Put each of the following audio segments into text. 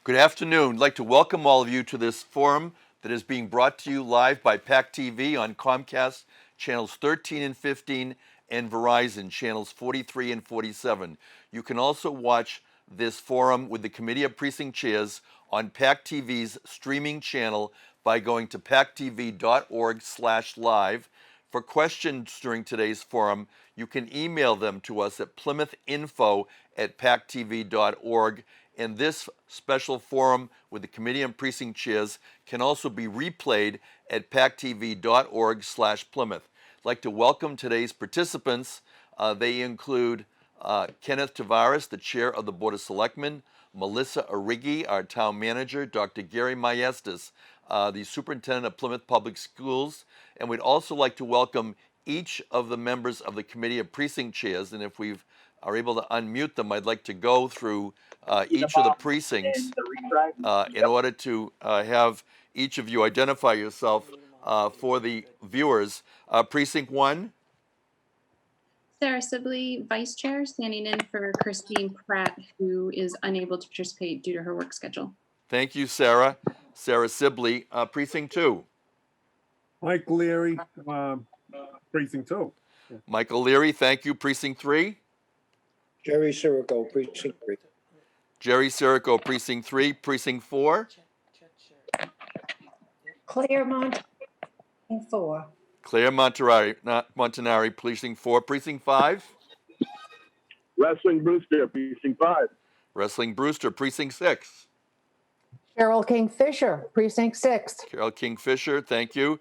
Good afternoon. I'd like to welcome all of you to this forum that is being brought to you live by PAC TV on Comcast channels 13 and 15 and Verizon channels 43 and 47. You can also watch this forum with the Committee of Precinct Chairs on PAC TV's streaming channel by going to pactv.org/live. For questions during today's forum, you can email them to us at plymouthinfo@pactv.org. And this special forum with the Committee on Precinct Chairs can also be replayed at pactv.org/Plymouth. I'd like to welcome today's participants. They include Kenneth Tavares, the Chair of the Board of Selectmen, Melissa Arrighi, our Town Manager, Dr. Gary Maestas, the Superintendent of Plymouth Public Schools, and we'd also like to welcome each of the members of the Committee of Precinct Chairs, and if we are able to unmute them, I'd like to go through each of the precincts in order to have each of you identify yourself for the viewers. Precinct 1. Sarah Sibley, Vice Chair, standing in for Christine Pratt, who is unable to participate due to her work schedule. Thank you, Sarah. Sarah Sibley. Precinct 2. Mike Leary, Precinct 2. Michael Leary, thank you. Precinct 3. Jerry Sirico, Precinct 3. Jerry Sirico, Precinct 3. Precinct 4. Claire Montanari, 4. Claire Montanari, Precinct 4. Precinct 5. Wrestling Brewster, Precinct 5. Wrestling Brewster, Precinct 6. Carol King-Fisher, Precinct 6. Carol King-Fisher, thank you.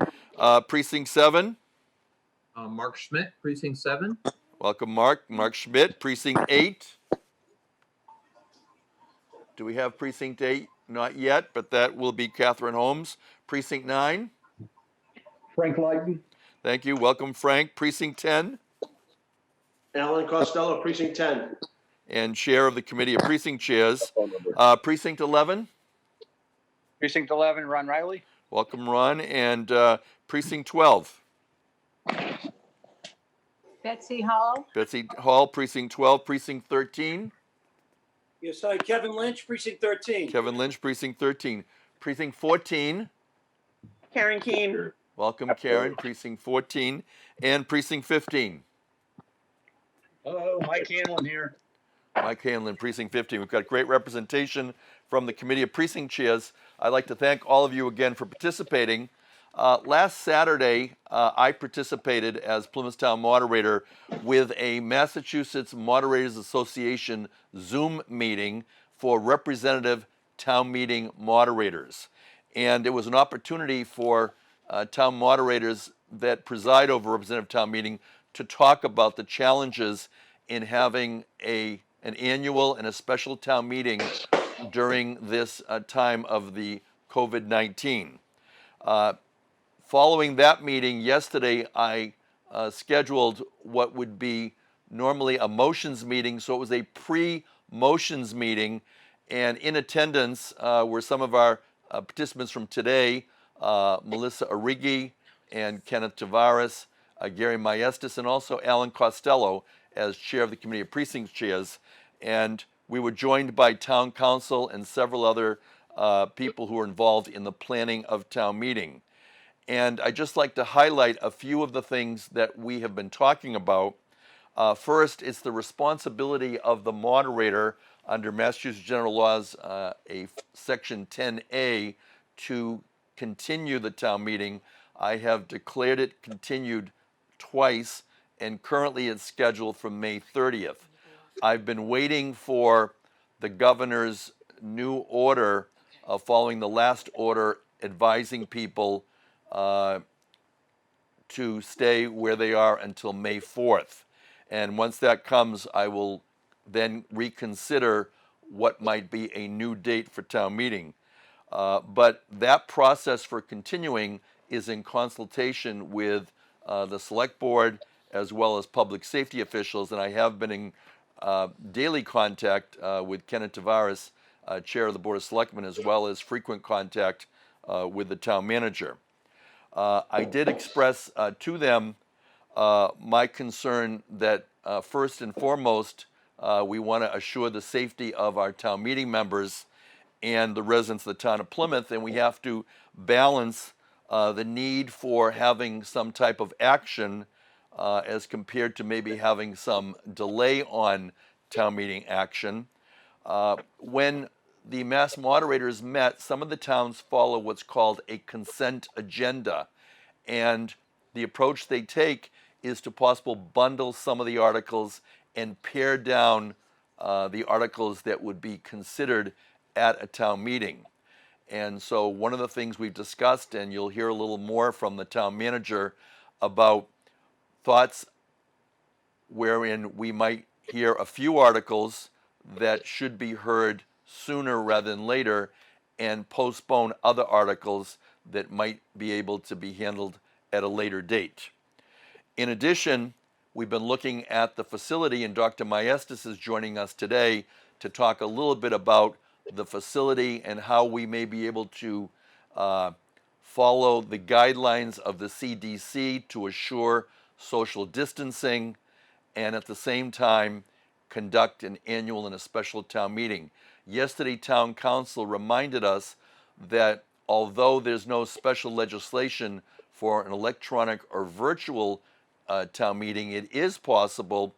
Precinct 7. Mark Schmidt, Precinct 7. Welcome, Mark. Mark Schmidt, Precinct 8. Do we have Precinct 8? Not yet, but that will be Catherine Holmes. Precinct 9. Frank Lighton. Thank you. Welcome, Frank. Precinct 10. Alan Costello, Precinct 10. And Chair of the Committee of Precinct Chairs. Precinct 11. Precinct 11, Ron Riley. Welcome, Ron. And Precinct 12. Betsy Hall. Betsy Hall, Precinct 12. Precinct 13. Yes, hi, Kevin Lynch, Precinct 13. Kevin Lynch, Precinct 13. Precinct 14. Karen Keene. Welcome, Karen, Precinct 14. And Precinct 15. Hello, Mike Hanlon here. Mike Hanlon, Precinct 15. We've got great representation from the Committee of Precinct Chairs. I'd like to thank all of you again for participating. Last Saturday, I participated as Plymouth Town Moderator with a Massachusetts Moderators Association Zoom meeting for representative town meeting moderators. And it was an opportunity for town moderators that preside over representative town meeting to talk about the challenges in having an annual and a special town meeting during this time of the COVID-19. Following that meeting yesterday, I scheduled what would be normally a motions meeting, so it was a pre-motions meeting, and in attendance were some of our participants from today, Melissa Arrighi and Kenneth Tavares, Gary Maestas, and also Alan Costello as Chair of the Committee of Precinct Chairs. And we were joined by Town Council and several other people who were involved in the planning of town meeting. And I'd just like to highlight a few of the things that we have been talking about. First, it's the responsibility of the moderator under Massachusetts General Laws, Section 10A, to continue the town meeting. I have declared it continued twice, and currently it's scheduled for May 30th. I've been waiting for the governor's new order following the last order advising people to stay where they are until May 4th. And once that comes, I will then reconsider what might be a new date for town meeting. But that process for continuing is in consultation with the Select Board as well as public safety officials, and I have been in daily contact with Ken Tavares, Chair of the Board of Selectmen, as well as frequent contact with the town manager. I did express to them my concern that first and foremost, we want to assure the safety of our town meeting members and the residents of the town of Plymouth, and we have to balance the need for having some type of action as compared to maybe having some delay on town meeting action. When the mass moderators met, some of the towns follow what's called a consent agenda. And the approach they take is to possibly bundle some of the articles and pare down the articles that would be considered at a town meeting. And so one of the things we've discussed, and you'll hear a little more from the town manager about thoughts wherein we might hear a few articles that should be heard sooner rather than later, and postpone other articles that might be able to be handled at a later date. In addition, we've been looking at the facility, and Dr. Maestas is joining us today to talk a little bit about the facility and how we may be able to follow the guidelines of the CDC to assure social distancing, and at the same time conduct an annual and a special town meeting. Yesterday, Town Council reminded us that although there's no special legislation for an electronic or virtual town meeting, it is possible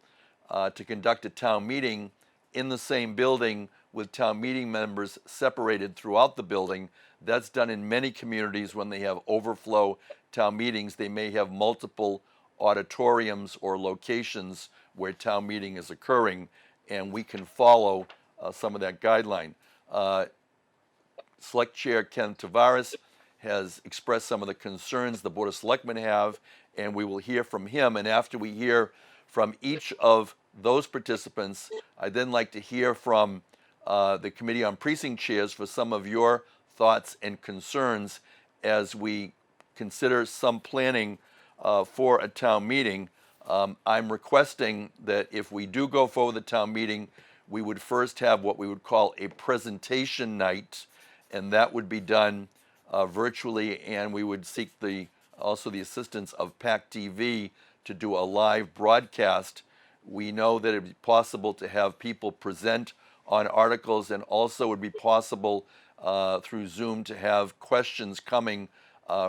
to conduct a town meeting in the same building with town meeting members separated throughout the building. That's done in many communities when they have overflow town meetings. They may have multiple auditoriums or locations where town meeting is occurring, and we can follow some of that guideline. Select Chair Ken Tavares has expressed some of the concerns the Board of Selectmen have, and we will hear from him. And after we hear from each of those participants, I'd then like to hear from the Committee on Precinct Chairs for some of your thoughts and concerns as we consider some planning for a town meeting. I'm requesting that if we do go forward with the town meeting, we would first have what we would call a presentation night, and that would be done virtually, and we would seek also the assistance of PAC TV to do a live broadcast. We know that it would be possible to have people present on articles, and also would be possible through Zoom to have questions coming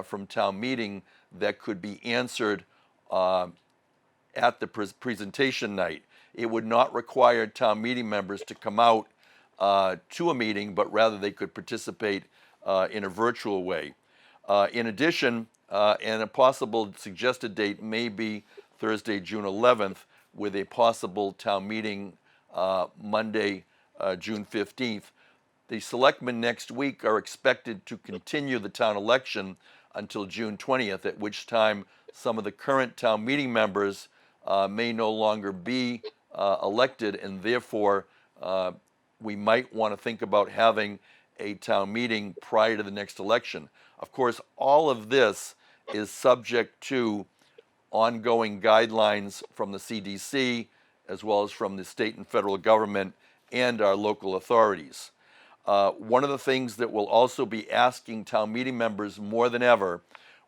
from town meeting that could be answered at the presentation night. It would not require town meeting members to come out to a meeting, but rather they could participate in a virtual way. In addition, and a possible suggested date may be Thursday, June 11th, with a possible town meeting Monday, June 15th. The selectmen next week are expected to continue the town election until June 20th, at which time some of the current town meeting members may no longer be elected, and therefore we might want to think about having a town meeting prior to the next election. Of course, all of this is subject to ongoing guidelines from the CDC, as well as from the state and federal government and our local authorities. One of the things that we'll also be asking town meeting members more than ever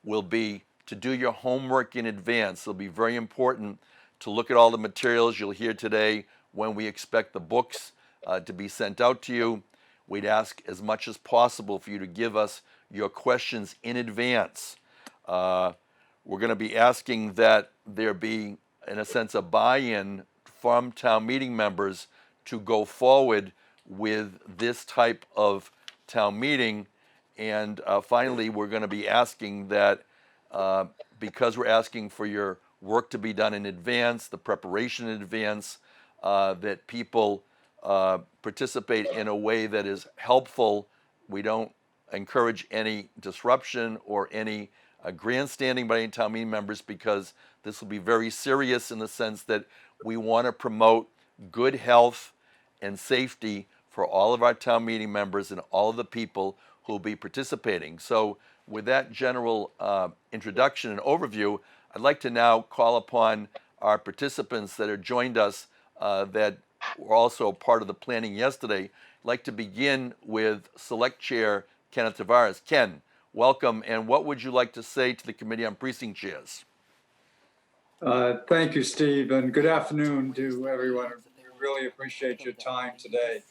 will be to do your homework in advance. It'll be very important to look at all the materials you'll hear today, when we expect the books to be sent out to you. We'd ask as much as possible for you to give us your questions in advance. We're going to be asking that there be, in a sense, a buy-in from town meeting members to go forward with this type of town meeting. And finally, we're going to be asking that because we're asking for your work to be done in advance, the preparation in advance, that people participate in a way that is helpful. We don't encourage any disruption or any grandstanding by any town meeting members, because this will be very serious in the sense that we want to promote good health and safety for all of our town meeting members and all of the people who will be participating. So with that general introduction and overview, I'd like to now call upon our participants that have joined us that were also part of the planning yesterday. I'd like to begin with Select Chair Ken Tavares. Ken, welcome, and what would you like to say to the Committee on Precinct Chairs? Thank you, Steve, and good afternoon to everyone. We really appreciate your time today.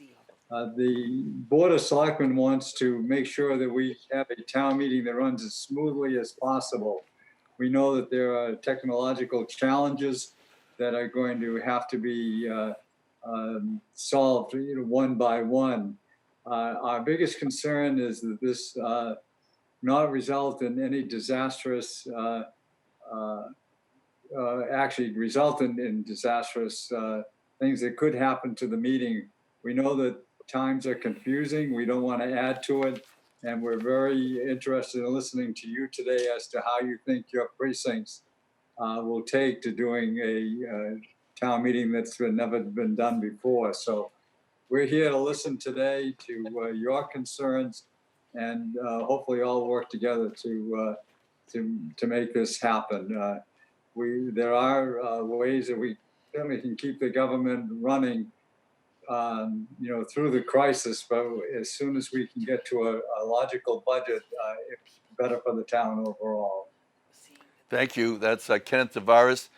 The Board of Selectmen wants to make sure that we have a town meeting that runs as smoothly as possible. We know that there are technological challenges that are going to have to be solved, one by one. Our biggest concern is that this not result in any disastrous, actually result in disastrous things that could happen to the meeting. We know that times are confusing. We don't want to add to it. And we're very interested in listening to you today as to how you think your precincts will take to doing a town meeting that's never been done before. So we're here to listen today to your concerns and hopefully all work together to make this happen. There are ways that we certainly can keep the government running through the crisis, but as soon as we can get to a logical budget, it's better for the town overall. Thank you. That's Ken Tavares.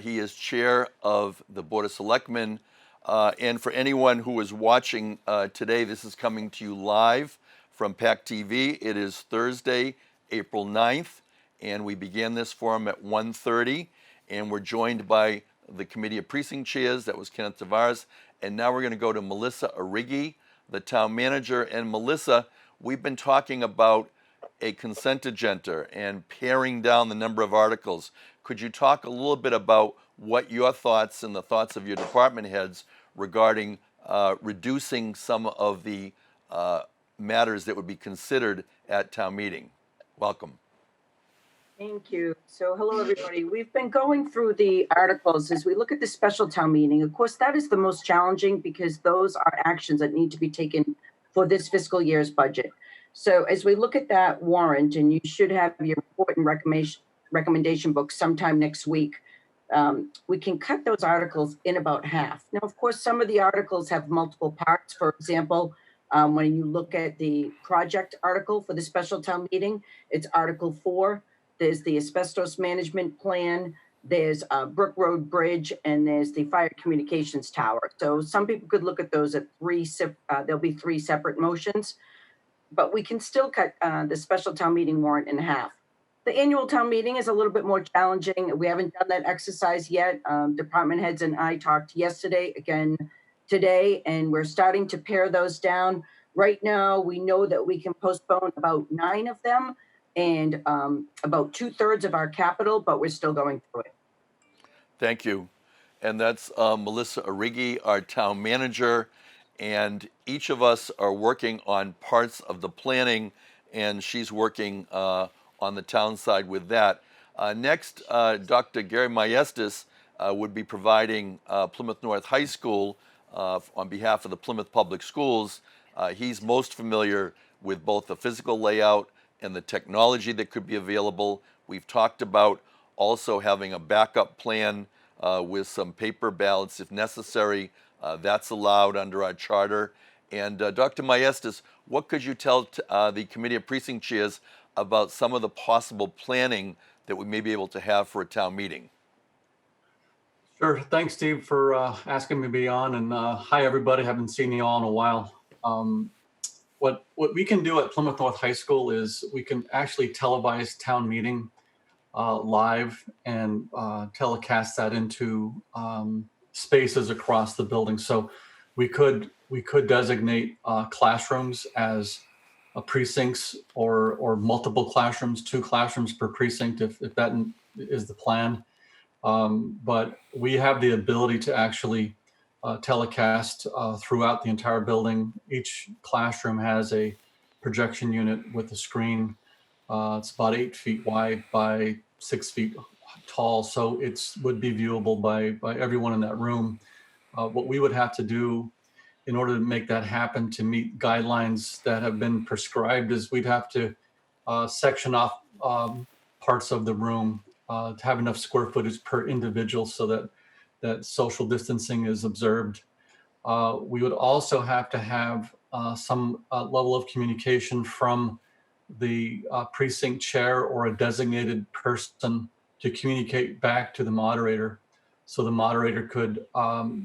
He is chair of the Board of Selectmen. And for anyone who is watching today, this is coming to you live from PAC TV. It is Thursday, April 9th, and we began this forum at 1:30, and we're joined by the Committee of Precinct Chairs. That was Ken Tavares. And now we're going to go to Melissa Arrighi, the town manager. And Melissa, we've been talking about a consent agenda and paring down the number of articles. Could you talk a little bit about what your thoughts and the thoughts of your department heads regarding reducing some of the matters that would be considered at town meeting? Welcome. Thank you. So hello, everybody. We've been going through the articles as we look at the special town meeting. Of course, that is the most challenging because those are actions that need to be taken for this fiscal year's budget. So as we look at that warrant, and you should have your report and recommendation book sometime next week, we can cut those articles in about half. Now, of course, some of the articles have multiple parts. For example, when you look at the project article for the special town meeting, it's Article 4. There's the asbestos management plan, there's Brook Road Bridge, and there's the fire communications tower. So some people could look at those at there'll be three separate motions, but we can still cut the special town meeting warrant in half. The annual town meeting is a little bit more challenging. We haven't done that exercise yet. Department heads and I talked yesterday, again today, and we're starting to pare those down. Right now, we know that we can postpone about 9 of them, and about 2/3 of our capital, but we're still going through it. Thank you. And that's Melissa Arrighi, our town manager. And each of us are working on parts of the planning, and she's working on the town side with that. Next, Dr. Gary Maestas would be providing Plymouth North High School on behalf of the Plymouth Public Schools. He's most familiar with both the physical layout and the technology that could be available. We've talked about also having a backup plan with some paper ballots if necessary. That's allowed under our charter. And Dr. Maestas, what could you tell the Committee of Precinct Chairs about some of the possible planning that we may be able to have for a town meeting? Sure. Thanks, Steve, for asking me to be on. And hi, everybody. Haven't seen you all in a while. What we can do at Plymouth North High School is we can actually televise town meeting live and telecast that into spaces across the building. So we could designate classrooms as precincts or multiple classrooms, 2 classrooms per precinct if that is the plan. But we have the ability to actually telecast throughout the entire building. Each classroom has a projection unit with a screen. It's about 8 feet wide by 6 feet tall, so it would be viewable by everyone in that room. What we would have to do in order to make that happen, to meet guidelines that have been prescribed, is we'd have to section off parts of the room to have enough square footage per individual so that social distancing is observed. We would also have to have some level of communication from the precinct chair or a designated person to communicate back to the moderator so the moderator could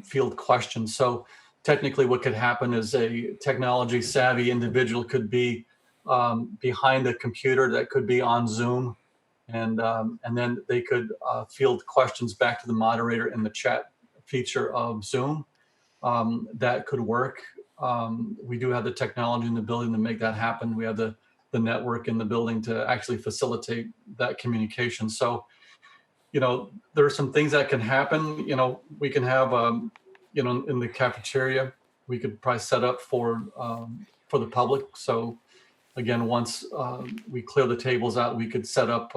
field questions. So technically what could happen is a technology savvy individual could be behind a computer that could be on Zoom, and then they could field questions back to the moderator in the chat feature of Zoom. That could work. We do have the technology in the building to make that happen. We have the network in the building to actually facilitate that communication. So, there are some things that can happen. We can have, in the cafeteria, we could probably set up for the public. So again, once we clear the tables out, we could set up,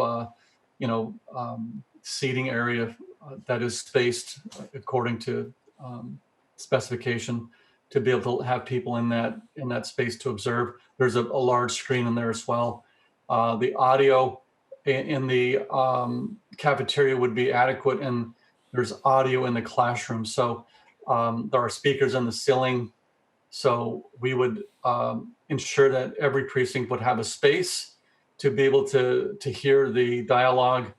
seating area that is spaced according to specification to be able to have people in that space to observe. There's a large screen in there as well. The audio in the cafeteria would be adequate, and there's audio in the classroom. So there are speakers on the ceiling. So we would ensure that every precinct would have a space to be able to hear the dialogue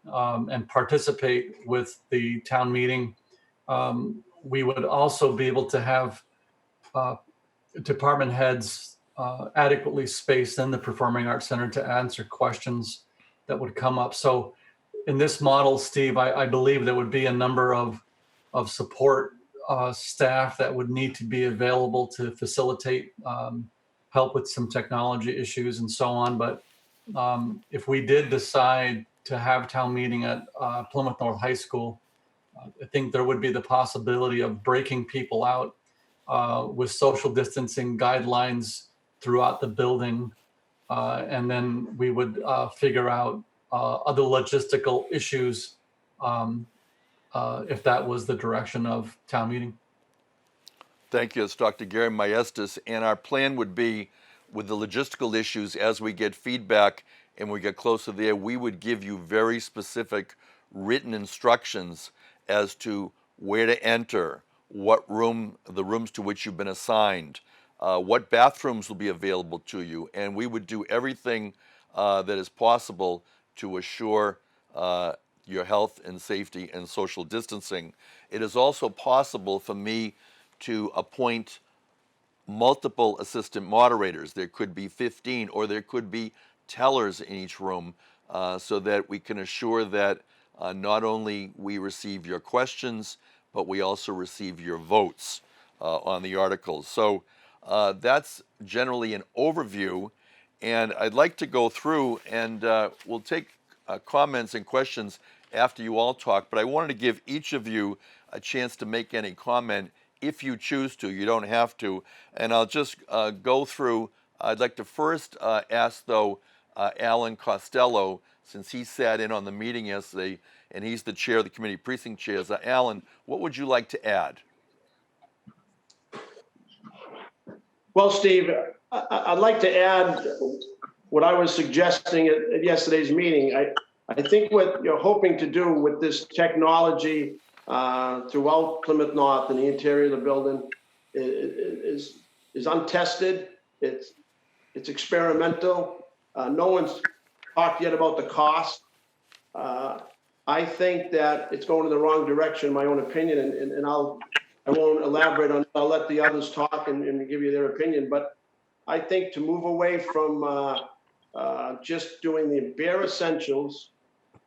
and participate with the town meeting. We would also be able to have department heads adequately spaced in the Performing Arts Center to answer questions that would come up. So in this model, Steve, I believe there would be a number of support staff that would need to be available to facilitate help with some technology issues and so on. But if we did decide to have town meeting at Plymouth North High School, I think there would be the possibility of breaking people out with social distancing guidelines throughout the building. And then we would figure out other logistical issues if that was the direction of town meeting. Thank you. It's Dr. Gary Maestas. And our plan would be, with the logistical issues, as we get feedback and we get closer there, we would give you very specific written instructions as to where to enter, what room, the rooms to which you've been assigned, what bathrooms will be available to you. And we would do everything that is possible to assure your health and safety and social distancing. It is also possible for me to appoint multiple assistant moderators. There could be 15, or there could be tellers in each room, so that we can assure that not only we receive your questions, but we also receive your votes on the articles. So that's generally an overview, and I'd like to go through, and we'll take comments and questions after you all talk, but I wanted to give each of you a chance to make any comment if you choose to. You don't have to. And I'll just go through. I'd like to first ask, though, Alan Costello, since he sat in on the meeting yesterday, and he's the chair of the committee precinct chairs. Alan, what would you like to add? Well, Steve, I'd like to add what I was suggesting at yesterday's meeting. I think what you're hoping to do with this technology throughout Plymouth North and the interior of the building is untested. It's experimental. No one's talked yet about the cost. I think that it's going in the wrong direction, in my own opinion, and I won't elaborate on it. I'll let the others talk and give you their opinion. But I think to move away from just doing the bare essentials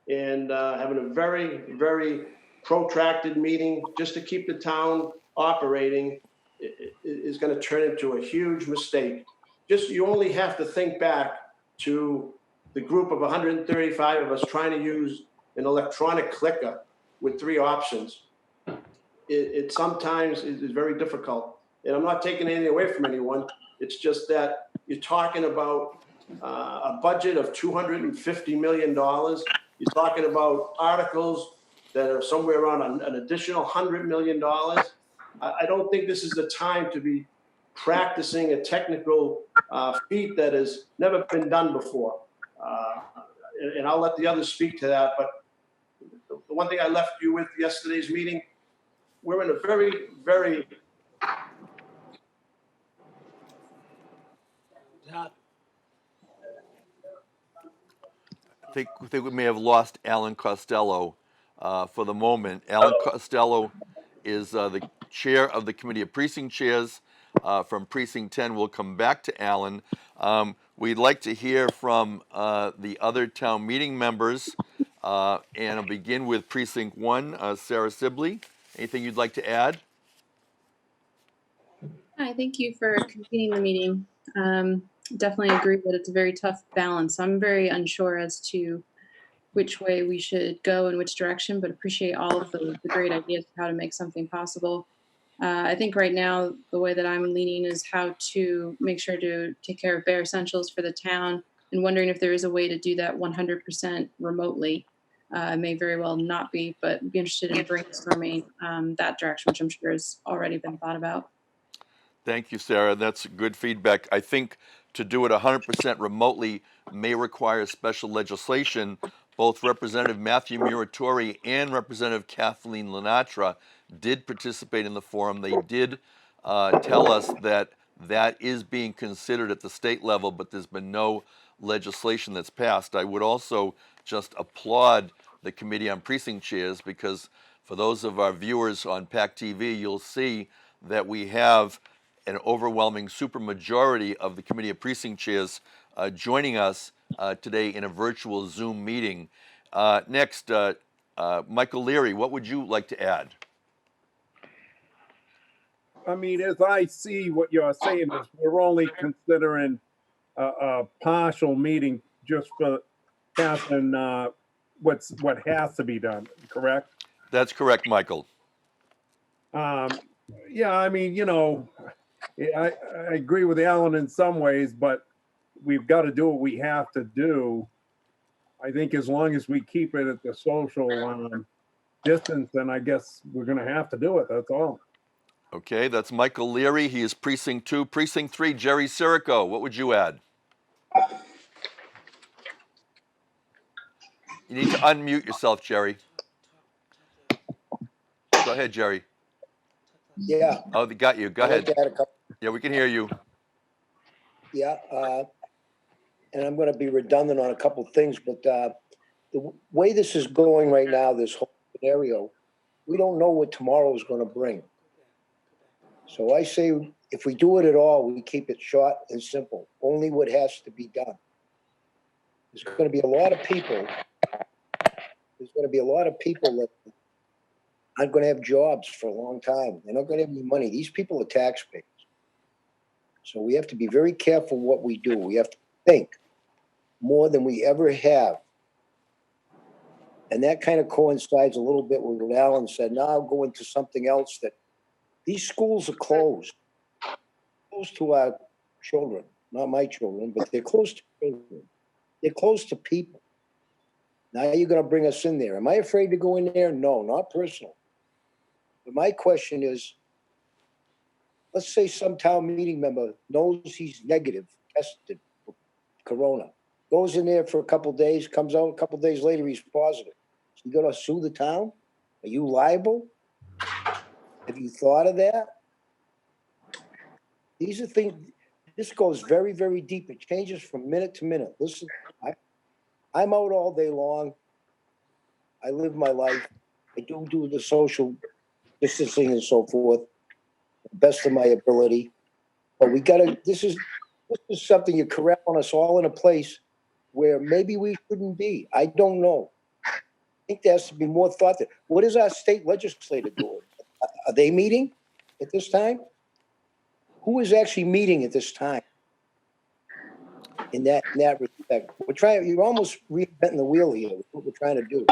and having a very, very protracted meeting just to keep the town operating is going to turn into a huge mistake. You only have to think back to the group of 135 of us trying to use an electronic clicker with 3 options. It sometimes is very difficult. And I'm not taking anything away from anyone. It's just that you're talking about a budget of $250 million. You're talking about articles that are somewhere around an additional $100 million. I don't think this is the time to be practicing a technical feat that has never been done before. And I'll let the others speak to that. But the one thing I left you with yesterday's meeting, we're in a very, very I think we may have lost Alan Costello for the moment. Alan Costello is the chair of the Committee of Precinct Chairs from Precinct 10 will come back to Alan. We'd like to hear from the other town meeting members, and I'll begin with Precinct 1, Sarah Sibley. Anything you'd like to add? Hi, thank you for convening the meeting. Definitely agree that it's a very tough balance. I'm very unsure as to which way we should go and which direction, but appreciate all of the great ideas of how to make something possible. I think right now, the way that I'm leaning is how to make sure to take care of bare essentials for the town, and wondering if there is a way to do that 100% remotely. It may very well not be, but be interested in brainstorming that direction, which I'm sure has already been thought about. Thank you, Sarah. That's good feedback. I think to do it 100% remotely may require special legislation. Both Representative Matthew Muratori and Representative Kathleen Lenatra did participate in the forum. They did tell us that that is being considered at the state level, but there's been no legislation that's passed. I would also just applaud the Committee on Precinct Chairs, because for those of our viewers on PAC TV, you'll see that we have an overwhelming supermajority of the Committee of Precinct Chairs joining us today in a virtual Zoom meeting. Next, Michael Leary, what would you like to add? I mean, as I see what you're saying is we're only considering a partial meeting just for passing what has to be done, correct? That's correct, Michael. Yeah, I mean, you know, I agree with Alan in some ways, but we've got to do what we have to do. I think as long as we keep it at the social distance, then I guess we're going to have to do it. That's all. Okay, that's Michael Leary. He is Precinct 2. Precinct 3, Jerry Sirico, what would you add? You need to unmute yourself, Jerry. Go ahead, Jerry. Yeah. Oh, they got you. Go ahead. I'd like to add a couple. Yeah, we can hear you. Yeah, and I'm going to be redundant on a couple of things, but the way this is going right now, this whole scenario, we don't know what tomorrow is going to bring. So I say, if we do it at all, we keep it short and simple. Only what has to be done. There's going to be a lot of people. There's going to be a lot of people that aren't going to have jobs for a long time. They're not going to have any money. These people are taxpayers. So we have to be very careful what we do. We have to think more than we ever have. And that kind of coincides a little bit with what Alan said. Now I'll go into something else, that these schools are closed. Close to our children, not my children, but they're close to children. They're close to people. Now you're going to bring us in there. Am I afraid to go in there? No, not personal. But my question is, let's say some town meeting member knows he's negative, tested for corona, goes in there for a couple of days, comes out a couple of days later, he's positive. So you going to sue the town? Are you liable? Have you thought of that? These are things, this goes very, very deep. It changes from minute to minute. Listen, I'm out all day long. I live my life. I do the social distancing and so forth, the best of my ability. But we gotta, this is something you corral us all in a place where maybe we shouldn't be. I don't know. I think there has to be more thought there. What is our state legislature doing? Are they meeting at this time? Who is actually meeting at this time? In that respect, you're almost reinventing the wheel here. What we're trying to do.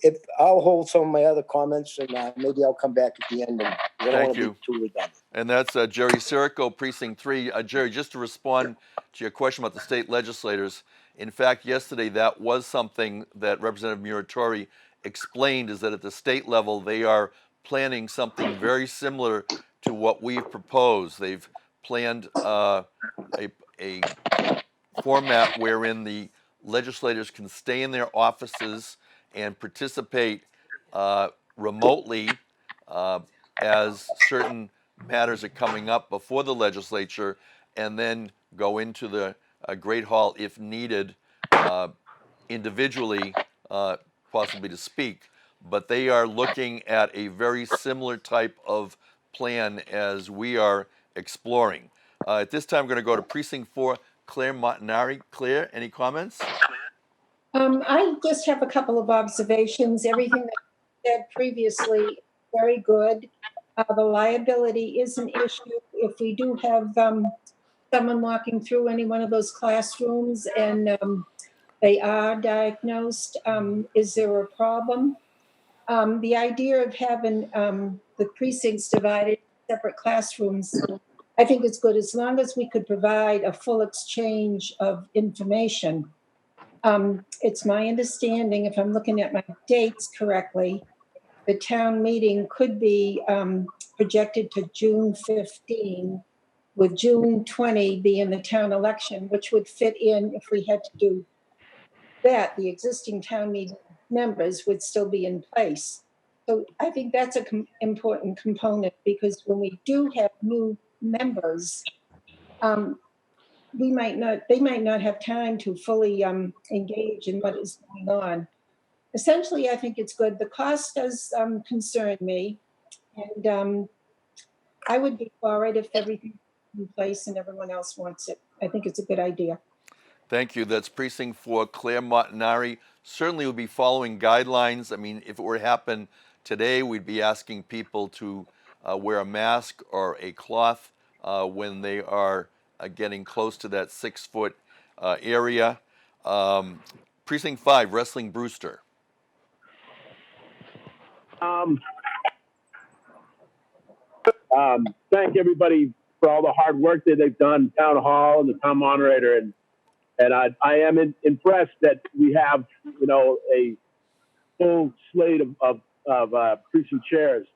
If I'll hold some of my other comments, and maybe I'll come back at the end. Thank you. And that's Jerry Sirico, Precinct 3. Jerry, just to respond to your question about the state legislators, in fact, yesterday that was something that Representative Muratori explained, is that at the state level they are planning something very similar to what we've proposed. They've planned a format wherein the legislators can stay in their offices and participate remotely as certain matters are coming up before the legislature, and then go into the Great Hall if needed individually, possibly to speak. but they are looking at a very similar type of plan as we are exploring. At this time, I'm going to go to Precinct 4, Claire Montanari. Claire, any comments? I just have a couple of observations. Everything that you said previously, very good. The liability is an issue. If we do have someone walking through any one of those classrooms and they are diagnosed, is there a problem? The idea of having the precincts divided in separate classrooms, I think it's good as long as we could provide a full exchange of information. It's my understanding, if I'm looking at my dates correctly, the town meeting could be projected to June 15, with June 20 being the town election, which would fit in if we had to do that. The existing town meeting members would still be in place. So I think that's an important component, because when we do have new members, they might not have time to fully engage in what is going on. Essentially, I think it's good. The cost does concern me, and I would be for it if everything's in place and everyone else wants it. I think it's a good idea. Thank you. That's Precinct 4, Claire Montanari. Certainly we'll be following guidelines. I mean, if it were to happen today, we'd be asking people to wear a mask or a cloth when they are getting close to that 6-foot area. Precinct 5, Wrestling Brewster. Thank everybody for all the hard work that they've done, Town Hall and the Town Moderator, and I am impressed that we have, you know, a full slate of precinct chairs.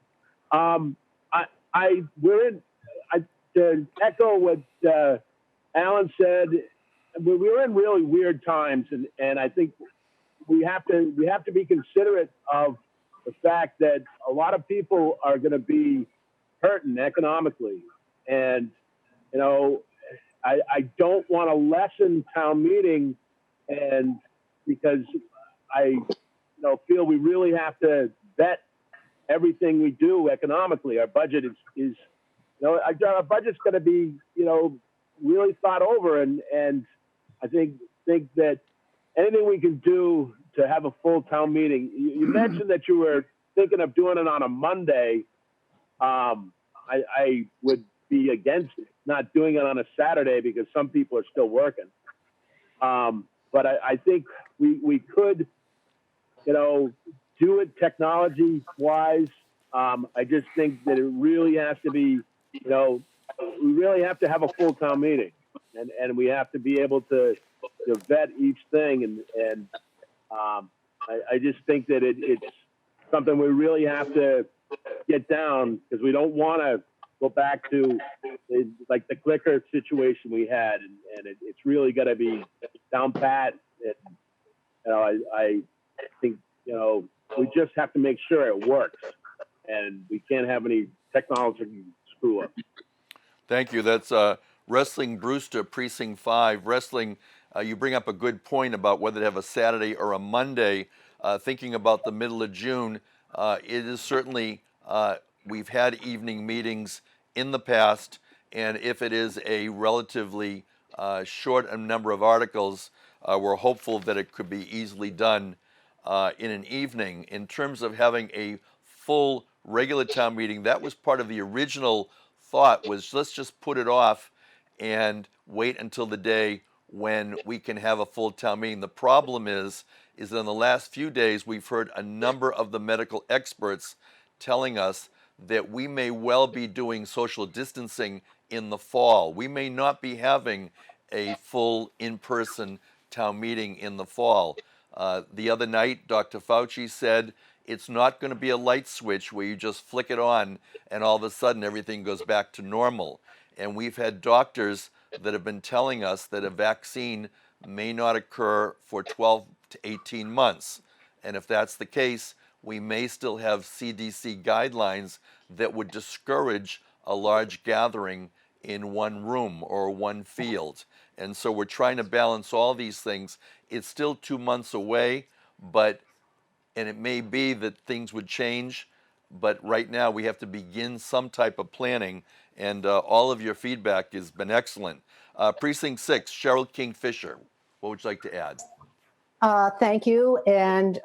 To echo what Alan said, we're in really weird times, and I think we have to be considerate of the fact that a lot of people are going to be hurting economically, and you know, I don't want to lessen town meeting, and because I feel we really have to vet everything we do economically. Our budget is our budget's going to be really thought over, and I think that anything we can do to have a full town meeting. You mentioned that you were thinking of doing it on a Monday. I would be against not doing it on a Saturday because some people are still working. But I think we could, do it technology-wise. I just think that it really has to be, we really have to have a full town meeting, and we have to be able to vet each thing. And I just think that it's something we really have to get down, because we don't want to go back to like the clicker situation we had, and it's really got to be down pat. And, I think we just have to make sure it works, and we can't have any technology screw up. Thank you. That's Wrestling Brewster, Precinct 5. Wrestling, you bring up a good point about whether to have a Saturday or a Monday. Thinking about the middle of June, it is certainly, we've had evening meetings in the past, and if it is a relatively short number of articles, we're hopeful that it could be easily done in an evening. In terms of having a full regular town meeting, that was part of the original thought, was let's just put it off and wait until the day when we can have a full town meeting. The problem is that in the last few days, we've heard a number of the medical experts telling us that we may well be doing social distancing in the fall. We may not be having a full in-person town meeting in the fall. The other night, Dr. Fauci said it's not going to be a light switch where you just flick it on and all of a sudden everything goes back to normal. And we've had doctors that have been telling us that a vaccine may not occur for 12 to 18 months. And if that's the case, we may still have CDC guidelines that would discourage a large gathering in one room or one field. And so we're trying to balance all these things. It's still 2 months away, but and it may be that things would change, but right now we have to begin some type of planning, and all of your feedback has been excellent. Precinct 6, Cheryl King-Fisher, what would you like to add? Thank you, and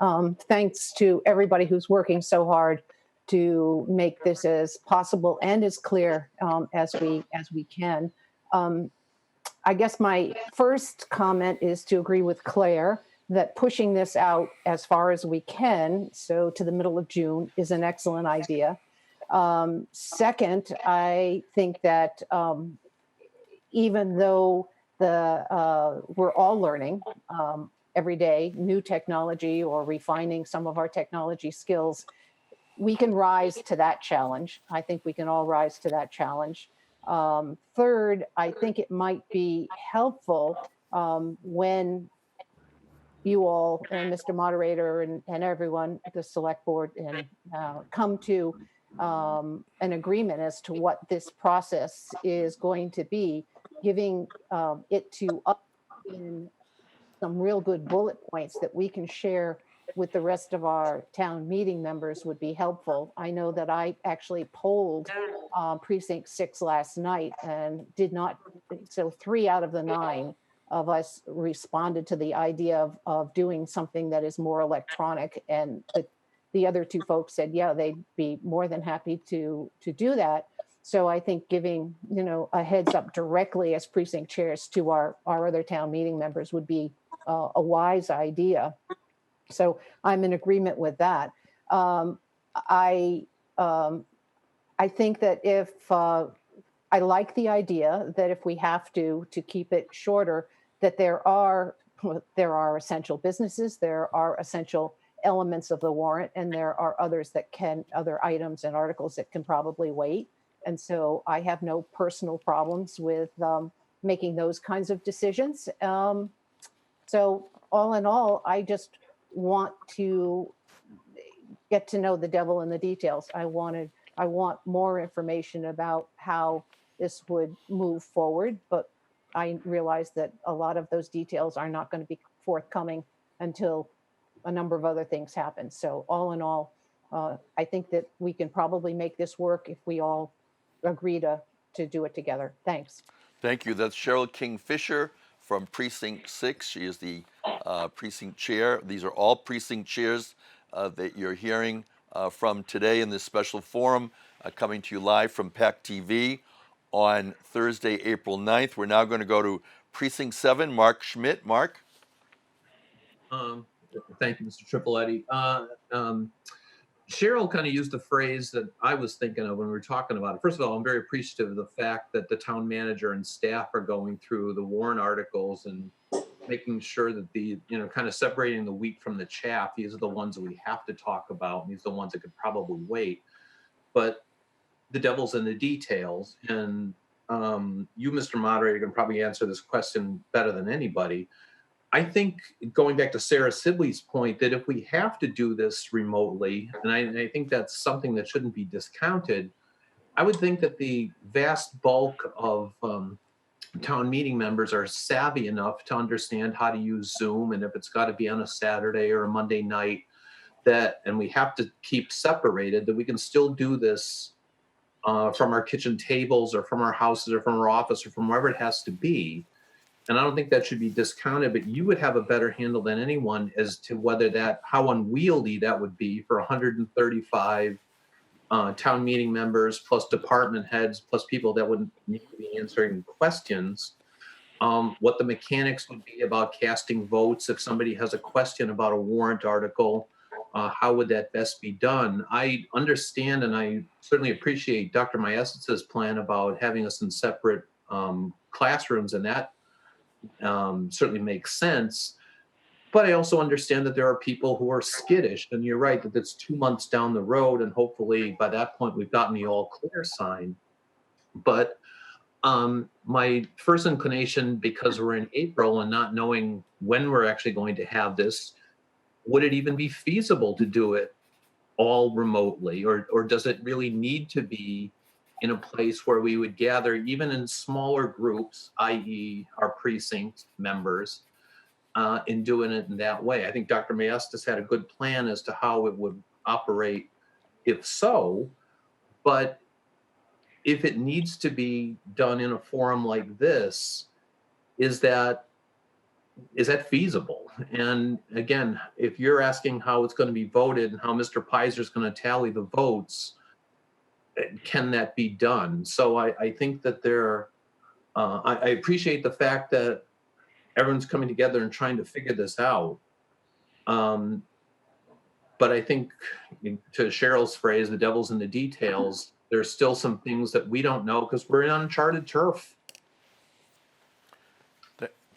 thanks to everybody who's working so hard to make this as possible and as clear as we can. I guess my first comment is to agree with Claire that pushing this out as far as we can, so to the middle of June, is an excellent idea. Second, I think that even though we're all learning every day new technology or refining some of our technology skills, we can rise to that challenge. I think we can all rise to that challenge. Third, I think it might be helpful when you all and Mr. Moderator and everyone at the select board and come to an agreement as to what this process is going to be, giving it to us in some real good bullet points that we can share with the rest of our town meeting members would be helpful. I know that I actually polled Precinct 6 last night and did not, so 3 out of the 9 of us responded to the idea of doing something that is more electronic, and the other 2 folks said, yeah, they'd be more than happy to do that. So I think giving, a heads up directly as precinct chairs to our other town meeting members would be a wise idea. So I'm in agreement with that. I think that if I like the idea that if we have to keep it shorter, that there are essential businesses, there are essential elements of the warrant, and there are other items and articles that can probably wait. And so I have no personal problems with making those kinds of decisions. So all in all, I just want to get to know the devil in the details. I want more information about how this would move forward, but I realize that a lot of those details are not going to be forthcoming until a number of other things happen. So all in all, I think that we can probably make this work if we all agree to do it together. Thanks. Thank you. That's Cheryl King-Fisher from Precinct 6. She is the precinct chair. These are all precinct chairs that you're hearing from today in this special forum, coming to you live from PAC TV on Thursday, April 9th. We're now going to go to Precinct 7, Mark Schmidt. Mark? Thank you, Mr. Triffletti. Cheryl kind of used a phrase that I was thinking of when we were talking about it. First of all, I'm very appreciative of the fact that the town manager and staff are going through the warrant articles and making sure that kind of separating the wheat from the chaff. These are the ones that we have to talk about. And these are the ones that could probably wait. But the devil's in the details. And you, Mr. Moderator, can probably answer this question better than anybody. I think, going back to Sarah Sibley's point, that if we have to do this remotely, and I think that's something that shouldn't be discounted, I would think that the vast bulk of town meeting members are savvy enough to understand how to use Zoom, and if it's got to be on a Saturday or a Monday night, and we have to keep separated, that we can still do this from our kitchen tables or from our houses or from our office or from wherever it has to be. And I don't think that should be discounted, but you would have a better handle than anyone as to how unwieldy that would be for 135 town meeting members, plus department heads, plus people that would need to be answering questions. What the mechanics would be about casting votes. If somebody has a question about a warrant article, how would that best be done? I understand, and I certainly appreciate Dr. Maestas' plan about having us in separate classrooms, and that certainly makes sense. But I also understand that there are people who are skittish, and you're right that it's 2 months down the road, and hopefully by that point we've gotten the all clear sign. But my first inclination, because we're in April and not knowing when we're actually going to have this, would it even be feasible to do it all remotely, or does it really need to be in a place where we would gather even in smaller groups, i.e. our precinct members, in doing it in that way. I think Dr. Maestas had a good plan as to how it would operate if so, but if it needs to be done in a forum like this, is that feasible? And again, if you're asking how it's going to be voted and how Mr. Pizer is going to tally the votes, can that be done? So I think that I appreciate the fact that everyone's coming together and trying to figure this out. But I think, to Cheryl's phrase, the devil's in the details. There's still some things that we don't know because we're in uncharted turf.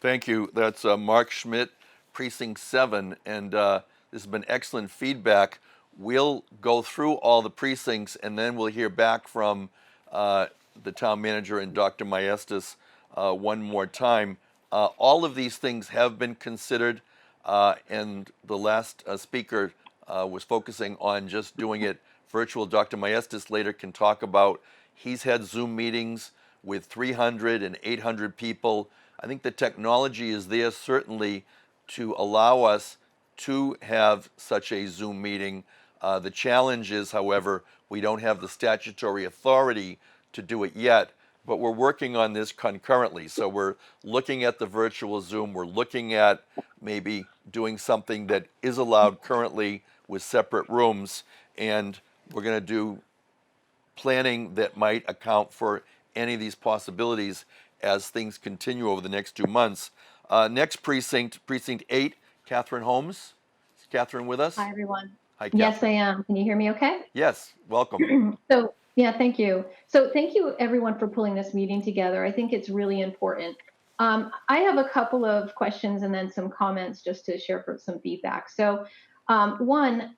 Thank you. That's Mark Schmidt, Precinct 7, and this has been excellent feedback. We'll go through all the precincts, and then we'll hear back from the town manager and Dr. Maestas one more time. All of these things have been considered, and the last speaker was focusing on just doing it virtual. Dr. Maestas later can talk about, he's had Zoom meetings with 300 and 800 people. I think the technology is there certainly to allow us to have such a Zoom meeting. The challenge is, however, we don't have the statutory authority to do it yet, but we're working on this concurrently. So we're looking at the virtual Zoom. We're looking at maybe doing something that is allowed currently with separate rooms, and we're going to do planning that might account for any of these possibilities as things continue over the next 2 months. Next precinct, Precinct 8, Catherine Holmes. Is Catherine with us? Hi, everyone. Hi, Catherine. Yes, I am. Can you hear me okay? Yes, welcome. So, yeah, thank you. So thank you, everyone, for pulling this meeting together. I think it's really important. I have a couple of questions and then some comments just to share for some feedback. So one,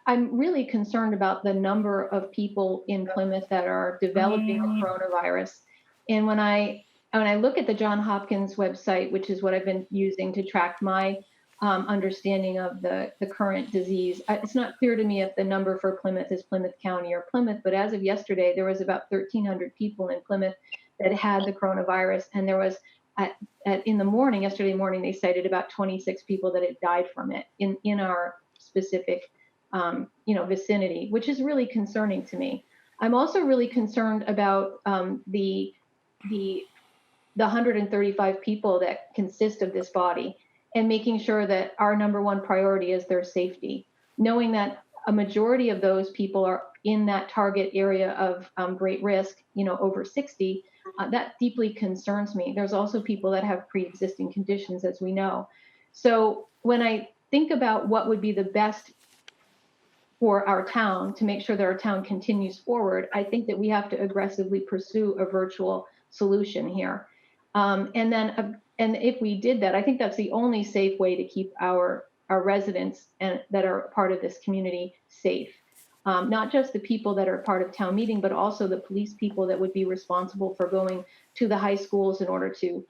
I'm really concerned about the number of people in Plymouth that are developing the coronavirus. And when I look at the Johns Hopkins website, which is what I've been using to track my understanding of the current disease, it's not clear to me if the number for Plymouth is Plymouth County or Plymouth, but as of yesterday, there was about 1,300 people in Plymouth that had the coronavirus. And there was, yesterday morning, they cited about 26 people that had died from it in our specific vicinity, which is really concerning to me. I'm also really concerned about the 135 people that consist of this body, and making sure that our number one priority is their safety, knowing that a majority of those people are in that target area of great risk, over 60. That deeply concerns me. There's also people that have pre-existing conditions, as we know. So when I think about what would be the best for our town to make sure that our town continues forward, I think that we have to aggressively pursue a virtual solution here. And if we did that, I think that's the only safe way to keep our residents that are part of this community safe. Not just the people that are part of town meeting, but also the police people that would be responsible for going to the high schools in order to,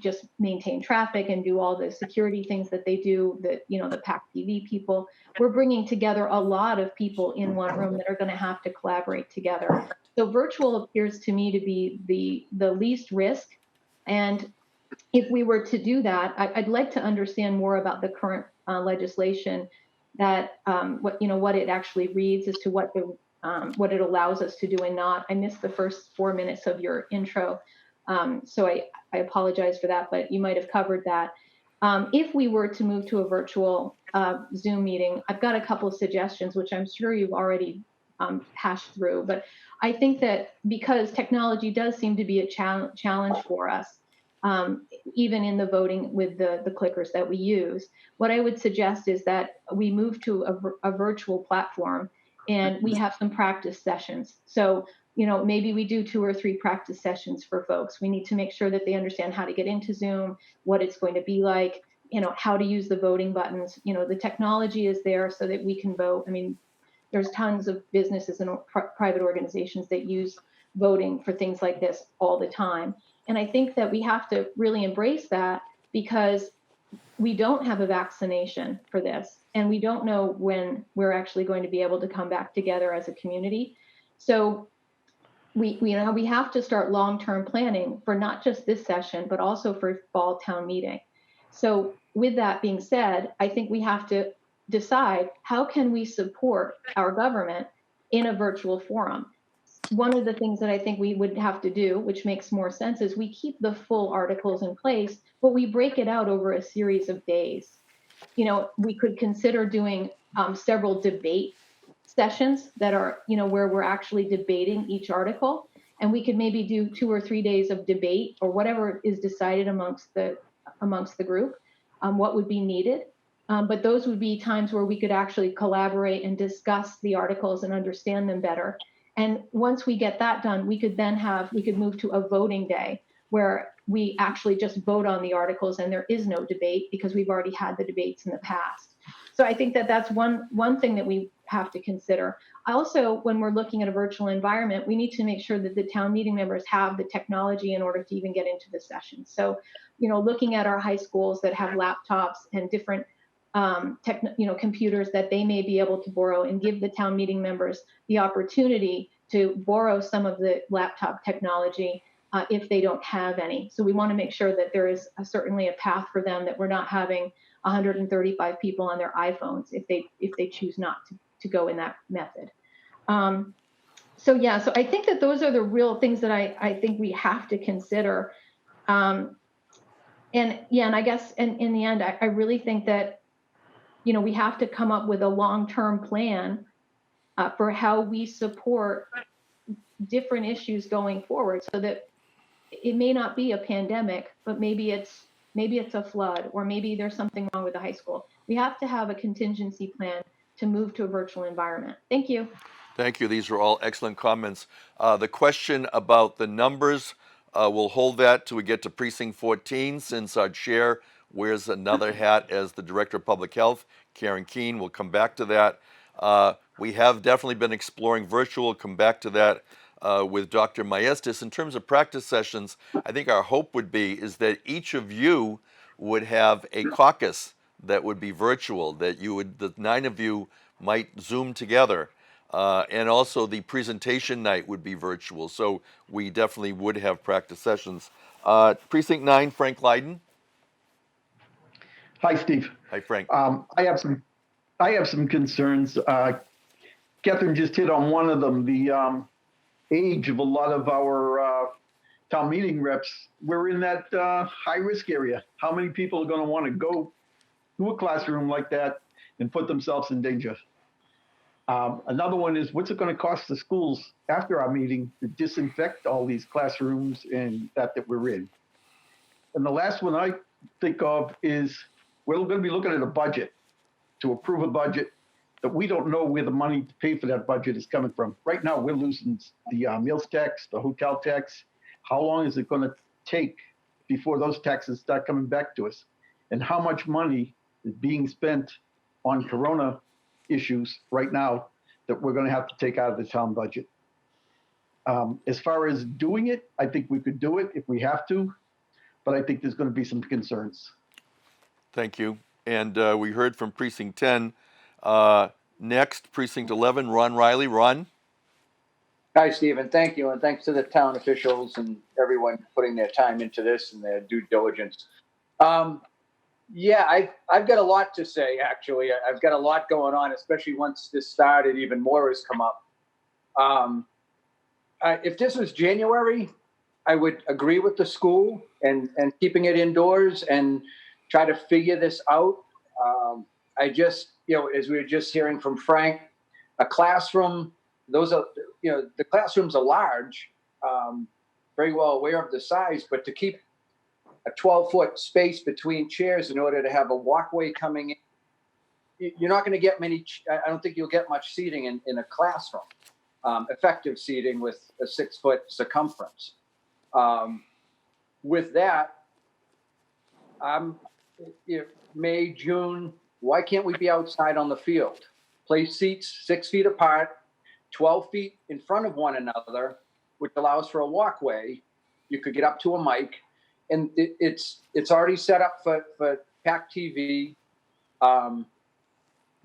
just maintain traffic and do all the security things that they do, the PAC TV people. We're bringing together a lot of people in one room that are going to have to collaborate together. So virtual appears to me to be the least risk. And if we were to do that, I'd like to understand more about the current legislation, that what it actually reads as to what it allows us to do and not. I missed the first 4 minutes of your intro, so I apologize for that, but you might have covered that. If we were to move to a virtual Zoom meeting, I've got a couple of suggestions, which I'm sure you've already hashed through, but I think that because technology does seem to be a challenge for us, even in the voting with the clickers that we use, what I would suggest is that we move to a virtual platform and we have some practice sessions. So, maybe we do 2 or 3 practice sessions for folks. We need to make sure that they understand how to get into Zoom, what it's going to be like, how to use the voting buttons. The technology is there so that we can vote. I mean, there's tons of businesses and private organizations that use voting for things like this all the time. And I think that we have to really embrace that, because we don't have a vaccination for this, and we don't know when we're actually going to be able to come back together as a community. So we have to start long-term planning for not just this session, but also for fall town meeting. So with that being said, I think we have to decide how can we support our government in a virtual forum. One of the things that I think we would have to do, which makes more sense, is we keep the full articles in place, but we break it out over a series of days. You know, we could consider doing several debate sessions that are, you know, where we're actually debating each article, and we could maybe do 2 or 3 days of debate or whatever is decided amongst the group, what would be needed. But those would be times where we could actually collaborate and discuss the articles and understand them better. And once we get that done, we could move to a voting day where we actually just vote on the articles and there is no debate because we've already had the debates in the past. So I think that that's one thing that we have to consider. Also, when we're looking at a virtual environment, we need to make sure that the town meeting members have the technology in order to even get into the session. So, you know, looking at our high schools that have laptops and different computers that they may be able to borrow, and give the town meeting members the opportunity to borrow some of the laptop technology if they don't have any. So we want to make sure that there is certainly a path for them, that we're not having 135 people on their iPhones if they choose not to go in that method. So I think that those are the real things that I think we have to consider. And I guess in the end, I really think that, you know, we have to come up with a long-term plan for how we support different issues going forward, so that it may not be a pandemic, but maybe it's a flood, or maybe there's something wrong with the high school. We have to have a contingency plan to move to a virtual environment. Thank you. Thank you. These are all excellent comments. The question about the numbers, we'll hold that till we get to Precinct 14, since our chair wears another hat as the Director of Public Health, Karen Keene. We'll come back to that. We have definitely been exploring virtual. We'll come back to that with Dr. Maestas. In terms of practice sessions, I think our hope would be is that each of you would have a caucus that would be virtual, that the 9 of you might Zoom together. And also the presentation night would be virtual. So we definitely would have practice sessions. Precinct 9, Frank Lydon. Hi, Steve. Hi, Frank. I have some concerns. Catherine just hit on one of them, the age of a lot of our town meeting reps. We're in that high-risk area. How many people are going to want to go to a classroom like that and put themselves in danger? Another one is, what's it going to cost the schools after our meeting to disinfect all these classrooms and that we're in? And the last one I think of is, we're going to be looking at a budget, to approve a budget that we don't know where the money to pay for that budget is coming from. Right now, we're losing the meals tax, the hotel tax. How long is it going to take before those taxes start coming back to us? And how much money is being spent on Corona issues right now that we're going to have to take out of the town budget? As far as doing it, I think we could do it if we have to, but I think there's going to be some concerns. Thank you. And we heard from Precinct 10. Next, Precinct 11, Ron Riley. Ron? Hi, Stephen. Thank you. And thanks to the town officials and everyone putting their time into this and their due diligence. I've got a lot to say, actually. I've got a lot going on, especially once this started, even more has come up. If this was January, I would agree with the school and keeping it indoors and try to figure this out. I just, as we were just hearing from Frank, a classroom, the classrooms are large, very well aware of the size, but to keep a 12-foot space between chairs in order to have a walkway coming in, you're not going to get I don't think you'll get much seating in a classroom, effective seating with a 6-foot circumference. With that, May, June, why can't we be outside on the field? Place seats 6 feet apart, 12 feet in front of one another, which allows for a walkway. You could get up to a mic, and it's already set up for PAC TV.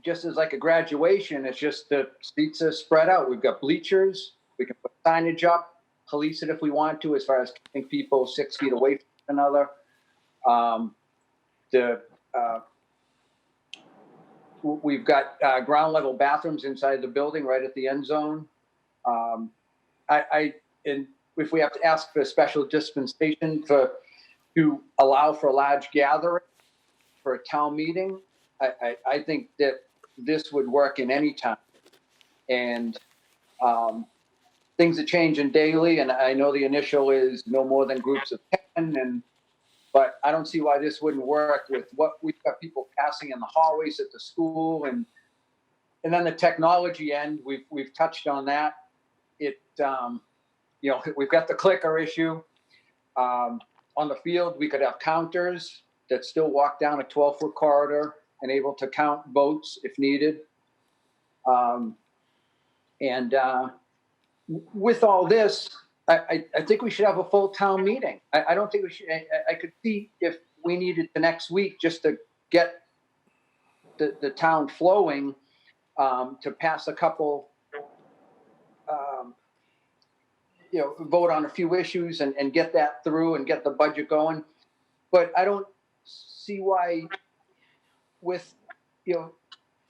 Just as like a graduation, it's just the seats are spread out. We've got bleachers. We can put signage up, police it if we want to, as far as keeping people 6 feet away from one another. we've got ground level bathrooms inside the building right at the end zone. And if we have to ask for a special dispensation to allow for a large gathering for a town meeting, I think that this would work in any time. And things are changing daily, and I know the initial is no more than groups of 10, but I don't see why this wouldn't work with what we've got people passing in the hallways at the school, and then the technology end, we've touched on that. We've got the clicker issue. On the field, we could have counters that still walk down a 12-foot corridor and able to count votes if needed. With all this, I think we should have a full town meeting. I don't think we should. I could see if we needed the next week just to get the town flowing, to pass a couple, vote on a few issues and get that through and get the budget going. But I don't see why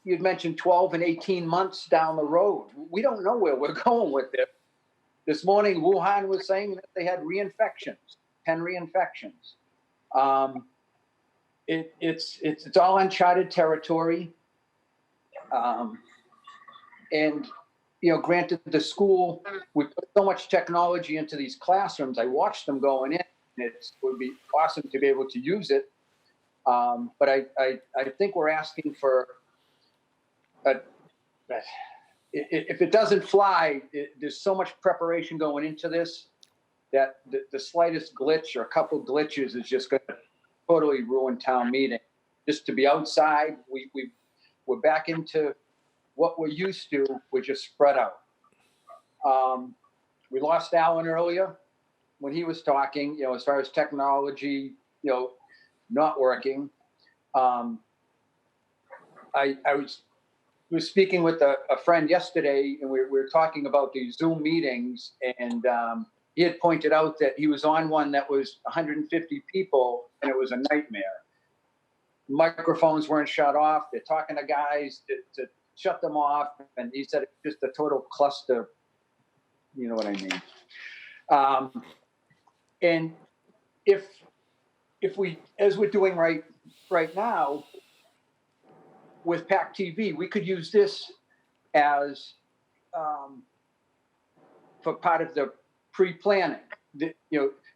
you'd mentioned 12 and 18 months down the road. We don't know where we're going with this. This morning, Wuhan was saying that they had reinfections, 10 reinfections. It's all uncharted territory. Granted, the school, we put so much technology into these classrooms. I watched them going in, and it would be awesome to be able to use it. But I think we're asking for, if it doesn't fly, there's so much preparation going into this that the slightest glitch or a couple glitches is just going to totally ruin town meeting. Just to be outside, we're back into what we're used to. We're just spread out. We lost Alan earlier when he was talking, as far as technology, not working. I was speaking with a friend yesterday, and we were talking about these Zoom meetings, and he had pointed out that he was on one that was 150 people, and it was a nightmare. Microphones weren't shut off. They're talking to guys to shut them off, and he said it's just a total cluster. You know what I mean? And if we, as we're doing right now with PAC TV, we could use this as for part of the pre-planning.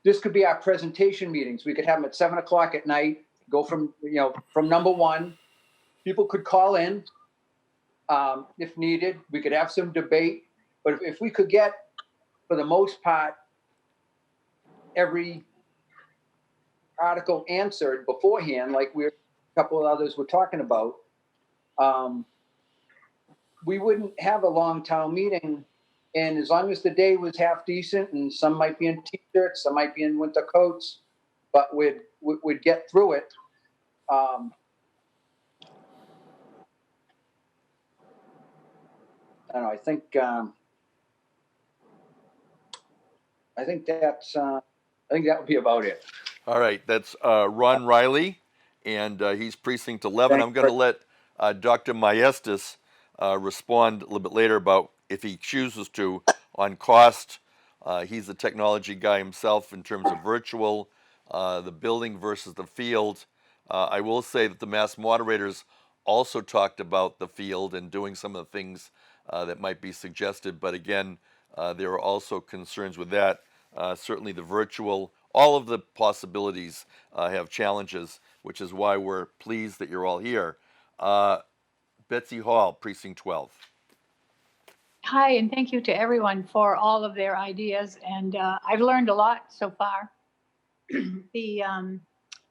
This could be our presentation meetings. We could have them at 7:00 at night. Go from number one. People could call in if needed. We could have some debate. But if we could get, for the most part, every article answered beforehand, like a couple of others were talking about, we wouldn't have a long town meeting. And as long as the day was half decent, and some might be in t-shirts, some might be in winter coats, but we'd get through it. I don't know. I think that would be about it. All right, that's Ron Riley, and he's Precinct 11. Thanks, I'm going to let Dr. Maestas respond a little bit later about if he chooses to on cost. He's a technology guy himself in terms of virtual, the building versus the field. I will say that the mass moderators also talked about the field and doing some of the things that might be suggested. But again, there are also concerns with that. Certainly the virtual, all of the possibilities have challenges, which is why we're pleased that you're all here. Betsy Hall, Precinct 12. Hi, and thank you to everyone for all of their ideas. And I've learned a lot so far.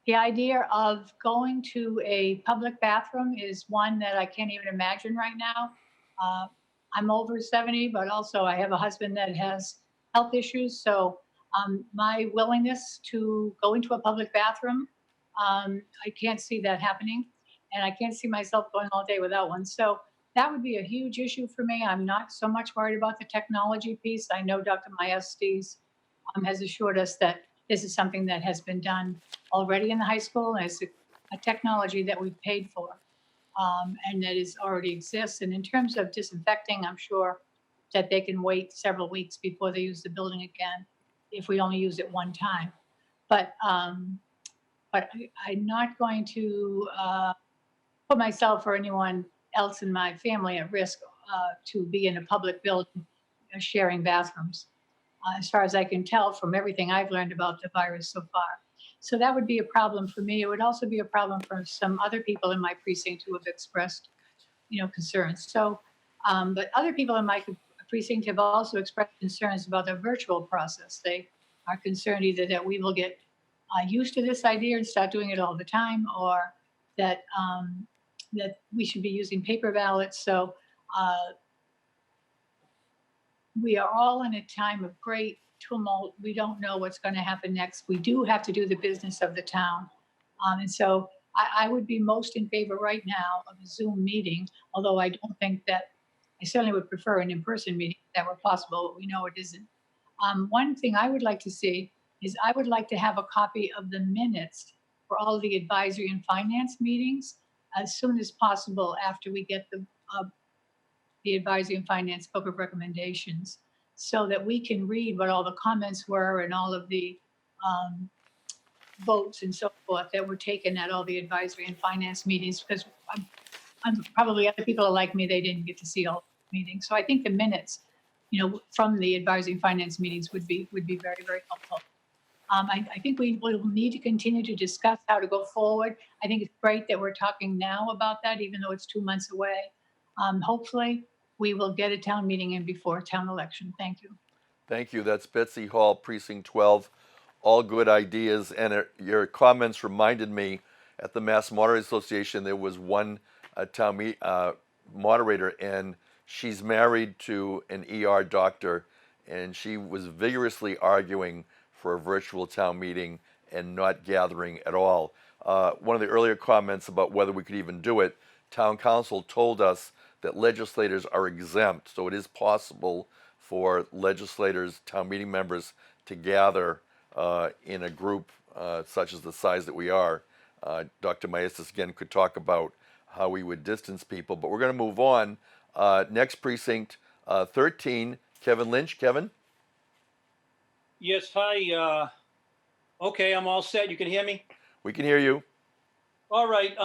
The idea of going to a public bathroom is one that I can't even imagine right now. I'm over 70, but also I have a husband that has health issues. So my willingness to go into a public bathroom, I can't see that happening. And I can't see myself going all day without one. So that would be a huge issue for me. I'm not so much worried about the technology piece. I know Dr. Maestas has assured us that this is something that has been done already in the high school and is a technology that we've paid for and that is already exists. And in terms of disinfecting, I'm sure that they can wait several weeks before they use the building again if we only use it one time. But I'm not going to put myself or anyone else in my family at risk to be in a public building sharing bathrooms, as far as I can tell from everything I've learned about the virus so far. So that would be a problem for me. It would also be a problem for some other people in my precinct who have expressed, concerns. So, but other people in my precinct have also expressed concerns about the virtual process. They are concerned either that we will get used to this idea and start doing it all the time, or that that we should be using paper ballots. So we are all in a time of great tumult. We don't know what's going to happen next. We do have to do the business of the town. And so I would be most in favor right now of a Zoom meeting, although I don't think that, I certainly would prefer an in-person meeting if that were possible, but we know it isn't. One thing I would like to see is I would like to have a copy of the minutes for all of the advisory and finance meetings as soon as possible after we get the advisory and finance book of recommendations, so that we can read what all the comments were and all of the votes and so forth that were taken at all the advisory and finance meetings, because I'm probably other people are like me, they didn't get to see all the meetings. So I think the minutes, from the advisory and finance meetings would be very, very helpful. I think we will need to continue to discuss how to go forward. I think it's great that we're talking now about that, even though it's 2 months away. Hopefully, we will get a town meeting in before town election. Thank you. Thank you. That's Betsy Hall, Precinct 12. All good ideas. And your comments reminded me at the Mass Moderator Association, there was one town moderator, and she's married to an ER doctor, and she was vigorously arguing for a virtual town meeting and not gathering at all. One of the earlier comments about whether we could even do it, town council told us that legislators are exempt, so it is possible for legislators, town meeting members, to gather in a group such as the size that we are. Dr. Maestas again could talk about how we would distance people, but we're going to move on. Next precinct, 13, Kevin Lynch. Kevin? Yes, hi. Okay, I'm all set. You can hear me? We can hear you. All right.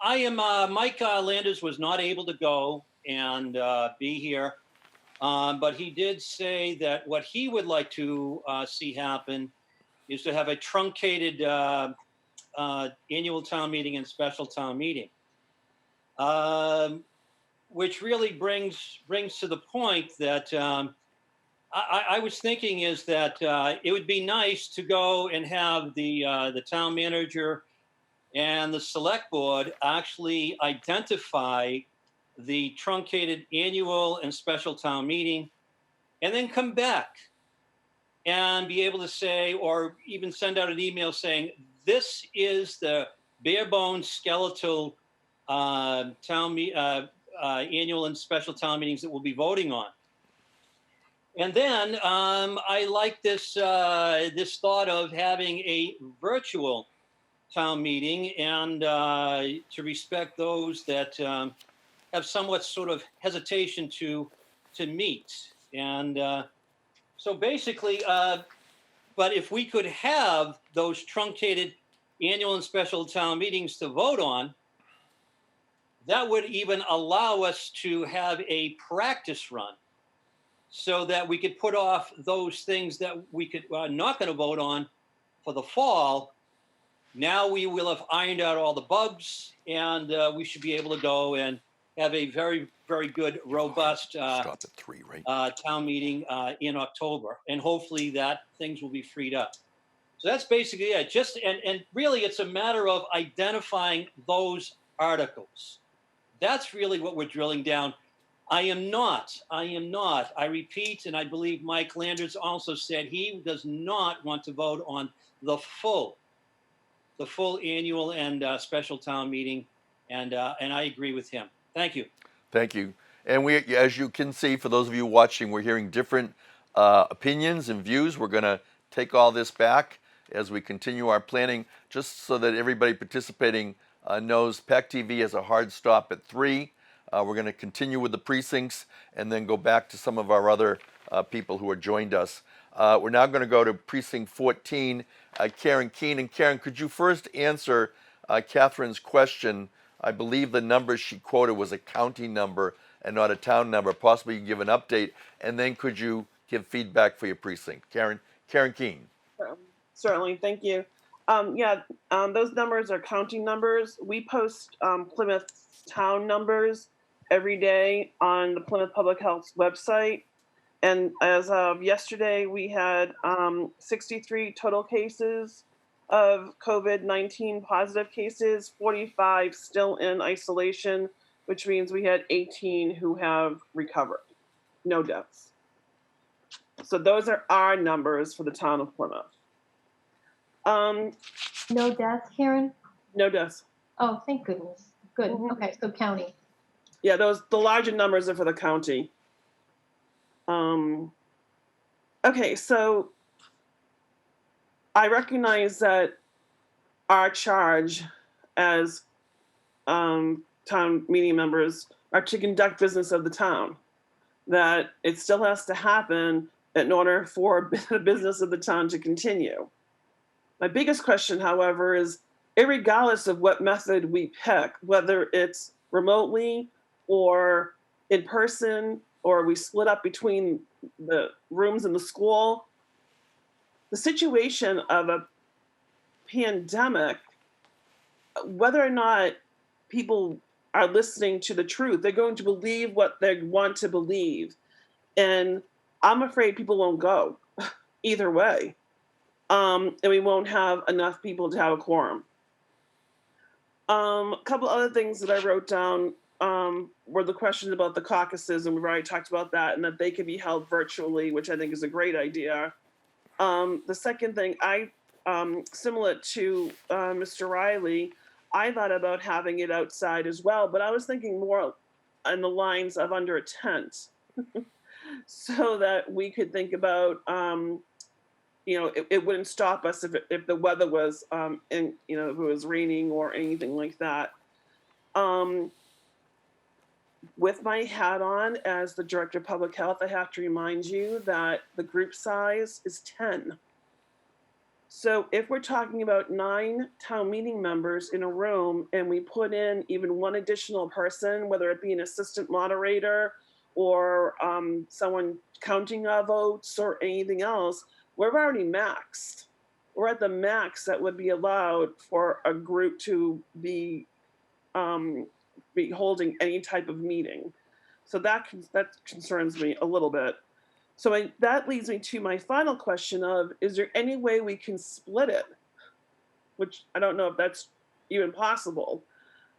I am, Mike Landers was not able to go and be here, but he did say that what he would like to see happen is to have a truncated annual town meeting and special town meeting, which really brings to the point that I was thinking is that it would be nice to go and have the town manager and the select board actually identify the truncated annual and special town meeting, and then come back and be able to say, or even send out an email saying, this is the bare bones skeletal annual and special town meetings that we'll be voting on. And then I like this thought of having a virtual town meeting, and to respect those that have somewhat sort of hesitation to meet. And so basically, but if we could have those truncated annual and special town meetings to vote on, that would even allow us to have a practice run, so that we could put off those things that we could not going to vote on for the fall. Now we will have ironed out all the bugs, and we should be able to go and have a very, very good, robust Stop at 3, right? town meeting in October, and hopefully that things will be freed up. So that's basically it. Just and really, it's a matter of identifying those articles. That's really what we're drilling down. I am not. I repeat, and I believe Mike Landers also said he does not want to vote on the full annual and special town meeting, and I agree with him. Thank you. Thank you. And we, as you can see, for those of you watching, we're hearing different opinions and views. We're going to take all this back as we continue our planning, just so that everybody participating knows PAC TV has a hard stop at 3. We're going to continue with the precincts and then go back to some of our other people who have joined us. We're now going to go to precinct 14, Karen Keene. And Karen, could you first answer Catherine's question? I believe the number she quoted was a county number and not a town number. Possibly you can give an update, and then could you give feedback for your precinct? Karen Keene. Certainly, thank you. Those numbers are county numbers. We post Plymouth Town numbers every day on the Plymouth Public Health website. And as of yesterday, we had 63 total cases of COVID-19 positive cases, 45 still in isolation, which means we had 18 who have recovered, no deaths. So those are our numbers for the town of Plymouth. No deaths, Karen? No deaths. Oh, thank goodness. Good. Mhm. Okay, so county. Yeah, the larger numbers are for the county. Okay, so I recognize that our charge as town meeting members are to conduct business of the town, that it still has to happen in order for the business of the town to continue. My biggest question, however, is irregardless of what method we pick, whether it's remotely or in person, or we split up between the rooms in the school, the situation of a pandemic, whether or not people are listening to the truth, they're going to believe what they want to believe. And I'm afraid people won't go either way. And we won't have enough people to have a quorum. A couple other things that I wrote down were the questions about the caucuses, and we've already talked about that, and that they can be held virtually, which I think is a great idea. The second thing, similar to Mr. Riley, I thought about having it outside as well, but I was thinking more on the lines of under a tent, so that we could think about, it wouldn't stop us if the weather was, if it was raining or anything like that. With my hat on as the Director of Public Health, I have to remind you that the group size is 10. So if we're talking about 9 town meeting members in a room and we put in even one additional person, whether it be an assistant moderator or someone counting our votes or anything else, we're already maxed. We're at the max that would be allowed for a group to be holding any type of meeting. So that concerns me a little bit. So that leads me to my final question of, is there any way we can split it? Which I don't know if that's even possible,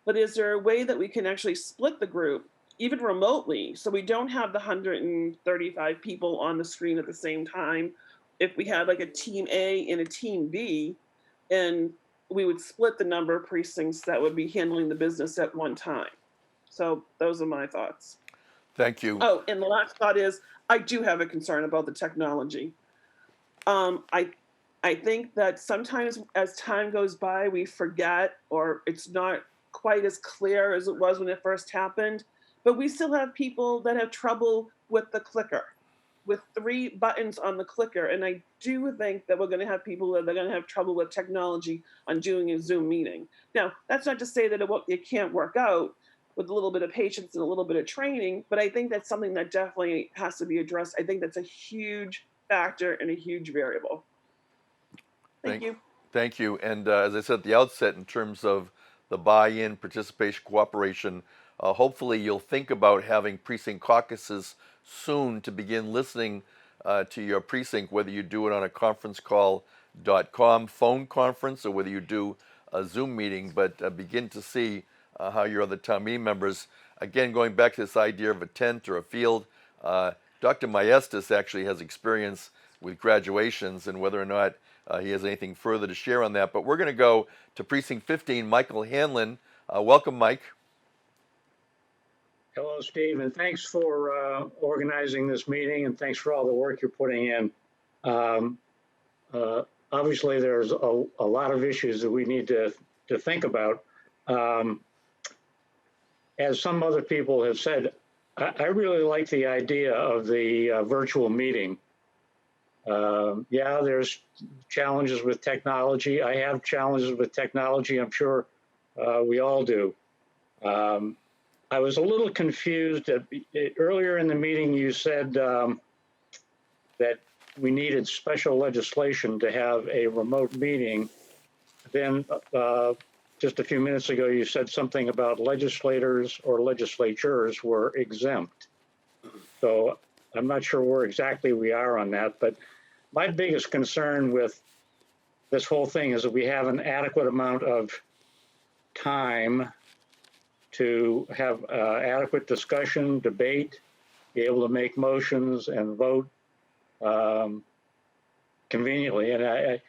but is there a way that we can actually split the group, even remotely, so we don't have the 135 people on the screen at the same time? If we had like a team A and a team B, and we would split the number of precincts that would be handling the business at one time. So those are my thoughts. Thank you. Oh, and the last thought is, I do have a concern about the technology. I think that sometimes as time goes by, we forget, or it's not quite as clear as it was when it first happened, but we still have people that have trouble with the clicker, with 3 buttons on the clicker. And I do think that we're going to have people that are going to have trouble with technology on doing a Zoom meeting. Now, that's not to say that it can't work out with a little bit of patience and a little bit of training, but I think that's something that definitely has to be addressed. I think that's a huge factor and a huge variable. Thank you. Thank you. And as I said at the outset, in terms of the buy-in, participation, cooperation, hopefully you'll think about having precinct caucuses soon to begin listening to your precinct, whether you do it on a conferencecall.com phone conference or whether you do a Zoom meeting, but begin to see how your other town meeting members, again, going back to this idea of a tent or a field, Dr. Maestas actually has experience with graduations and whether or not he has anything further to share on that. But we're going to go to Precinct 15, Michael Hanlon. Welcome, Mike. Hello, Steve, and thanks for organizing this meeting, and thanks for all the work you're putting in. obviously there's a lot of issues that we need to think about. As some other people have said, I really like the idea of the virtual meeting. Yeah, there's challenges with technology. I have challenges with technology. I'm sure we all do. I was a little confused. Earlier in the meeting, you said that we needed special legislation to have a remote meeting. Then just a few minutes ago, you said something about legislators or legislatures were exempt. So I'm not sure where exactly we are on that, but my biggest concern with this whole thing is that we have an adequate amount of time to have adequate discussion, debate, be able to make motions and vote conveniently. And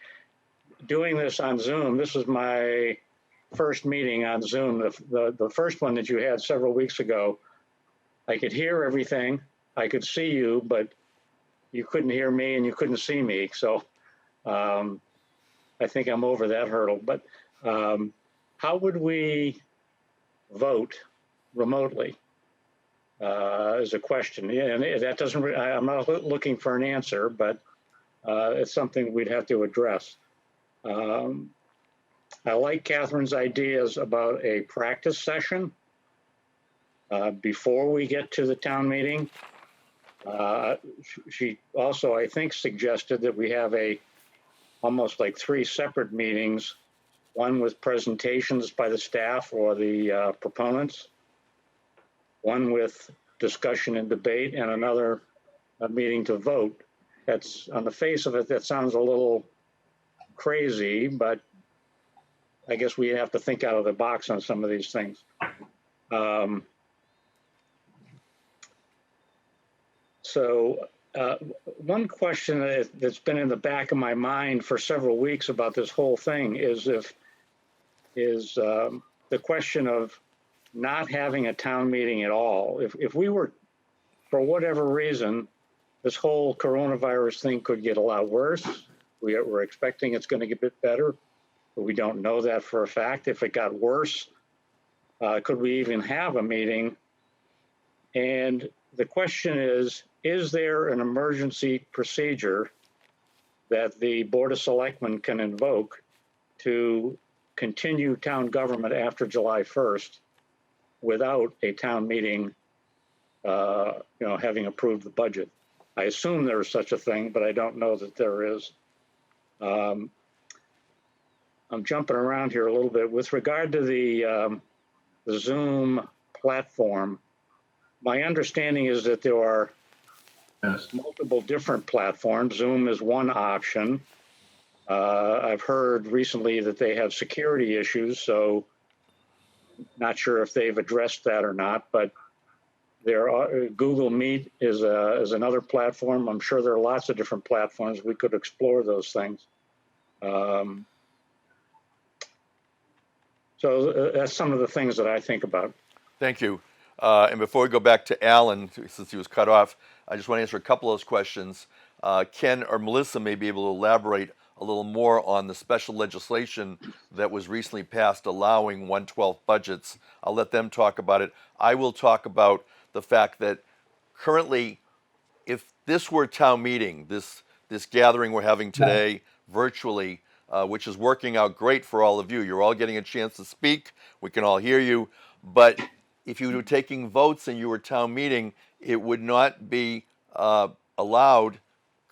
doing this on Zoom, this is my first meeting on Zoom, the first one that you had several weeks ago. I could hear everything. I could see you, but you couldn't hear me and you couldn't see me. So I think I'm over that hurdle. But how would we vote remotely is a question. Yeah, and that doesn't, I'm not looking for an answer, but it's something we'd have to address. I like Catherine's ideas about a practice session before we get to the town meeting. She also, I think, suggested that we have almost like 3 separate meetings, one with presentations by the staff or the proponents, one with discussion and debate, and another meeting to vote. That's, on the face of it, that sounds a little crazy, but I guess we have to think out of the box on some of these things. So one question that's been in the back of my mind for several weeks about this whole thing is the question of not having a town meeting at all. If we were, for whatever reason, this whole coronavirus thing could get a lot worse. We're expecting it's going to get a bit better, but we don't know that for a fact. If it got worse, could we even have a meeting? And the question is there an emergency procedure that the Board of Selectmen can invoke to continue town government after July 1st without a town meeting, having approved the budget? I assume there is such a thing, but I don't know that there is. I'm jumping around here a little bit. With regard to the Zoom platform, my understanding is that there are multiple different platforms. Zoom is one option. I've heard recently that they have security issues, so not sure if they've addressed that or not, but Google Meet is another platform. I'm sure there are lots of different platforms. We could explore those things. So that's some of the things that I think about. Thank you. And before we go back to Alan, since he was cut off, I just want to answer a couple of those questions. Ken or Melissa may be able to elaborate a little more on the special legislation that was recently passed allowing 1/12 budgets. I'll let them talk about it. I will talk about the fact that currently, if this were town meeting, this gathering we're having today virtually, which is working out great for all of you. You're all getting a chance to speak. We can all hear you. But if you were taking votes and you were town meeting, it would not be allowed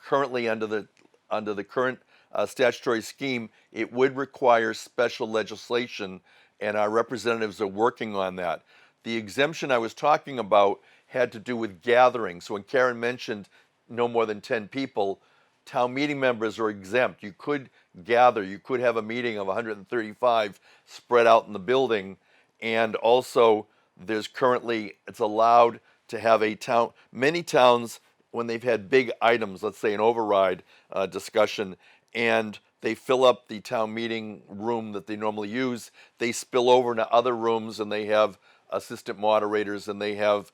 currently under the current statutory scheme. It would require special legislation, and our representatives are working on that. The exemption I was talking about had to do with gatherings. So when Karen mentioned no more than 10 people, town meeting members are exempt. You could gather, you could have a meeting of 135 spread out in the building, and also there's currently, it's allowed to have many towns, when they've had big items, let's say an override discussion, and they fill up the town meeting room that they normally use, they spill over into other rooms and they have assistant moderators and they have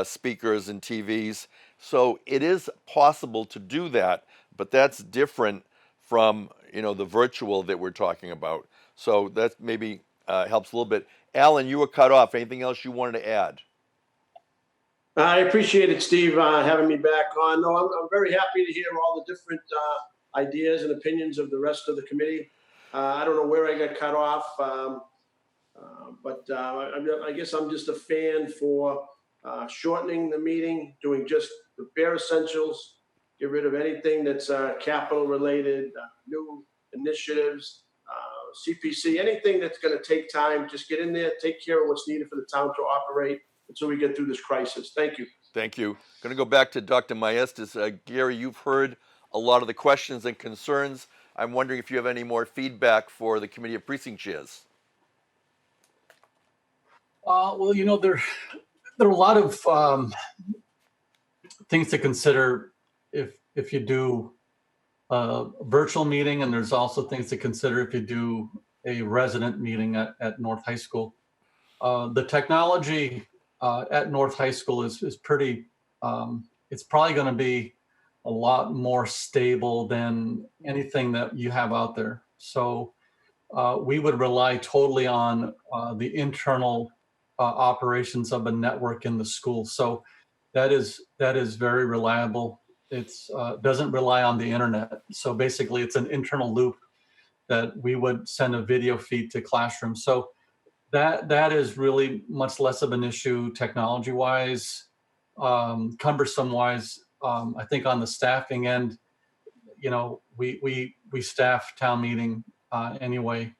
speakers and TVs. So it is possible to do that, but that's different from the virtual that we're talking about. So that maybe helps a little bit. Alan, you were cut off. Anything else you wanted to add? I appreciate it, Steve, having me back on. No, I'm very happy to hear all the different ideas and opinions of the rest of the committee. I don't know where I got cut off, but I guess I'm just a fan for shortening the meeting, doing just the bare essentials, get rid of anything that's capital related, new initiatives, CPC, anything that's going to take time. Just get in there, take care of what's needed for the town to operate until we get through this crisis. Thank you. Thank you. Going to go back to Dr. Maestas. Gary, you've heard a lot of the questions and concerns. I'm wondering if you have any more feedback for the Committee of Precinct Chairs. Well, there are a lot of things to consider if you do a virtual meeting, and there's also things to consider if you do a resident meeting at North High School. The technology at North High School is pretty, it's probably going to be a lot more stable than anything that you have out there. So we would rely totally on the internal operations of a network in the school. So that is very reliable. It's doesn't rely on the internet. So basically it's an internal loop that we would send a video feed to classrooms. So that is really much less of an issue technology wise. Cumbersome wise, I think on the staffing end, we staff town meeting anyway,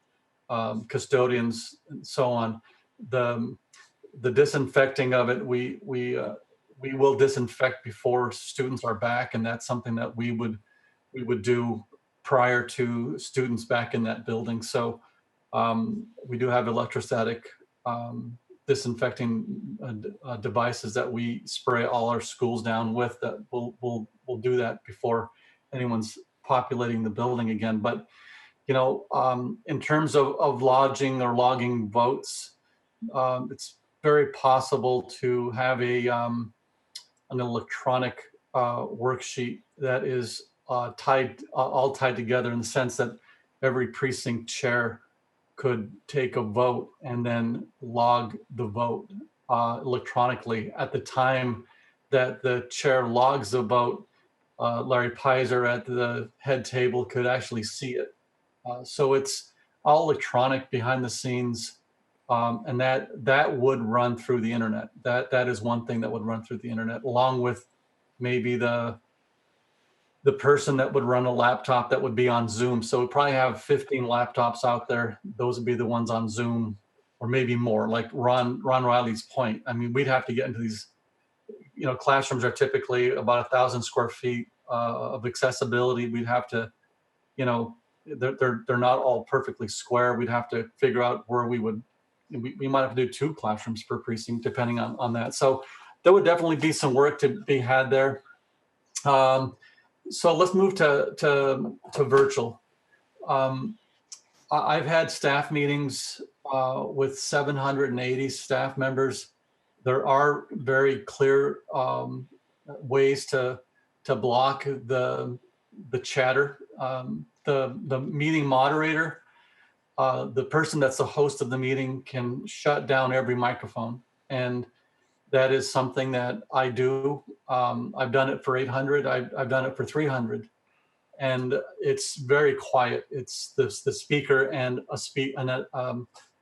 custodians and so on. The disinfecting of it, we will disinfect before students are back, and that's something that we would do prior to students back in that building. So we do have electrostatic disinfecting devices that we spray all our schools down with. That we'll do that before anyone's populating the building again. But in terms of lodging or logging votes, it's very possible to have an electronic worksheet that is all tied together in the sense that every precinct chair could take a vote and then log the vote electronically. At the time that the chair logs the vote, Larry Pizer at the head table could actually see it. So it's all electronic behind the scenes, and that would run through the internet. That is one thing that would run through the internet, along with maybe the person that would run a laptop that would be on Zoom. So we probably have 15 laptops out there. Those would be the ones on Zoom, or maybe more, like Ron Riley's point. I mean, we'd have to get into these, classrooms are typically about 1,000 square feet of accessibility. We'd have to, they're not all perfectly square. We'd have to figure out where we might have to do 2 classrooms per precinct, depending on that. So there would definitely be some work to be had there. So let's move to virtual. I've had staff meetings with 780 staff members. There are very clear ways to block the chatter. The meeting moderator, the person that's the host of the meeting, can shut down every microphone, and that is something that I do. I've done it for 800. I've done it for 300, and it's very quiet. It's the speaker and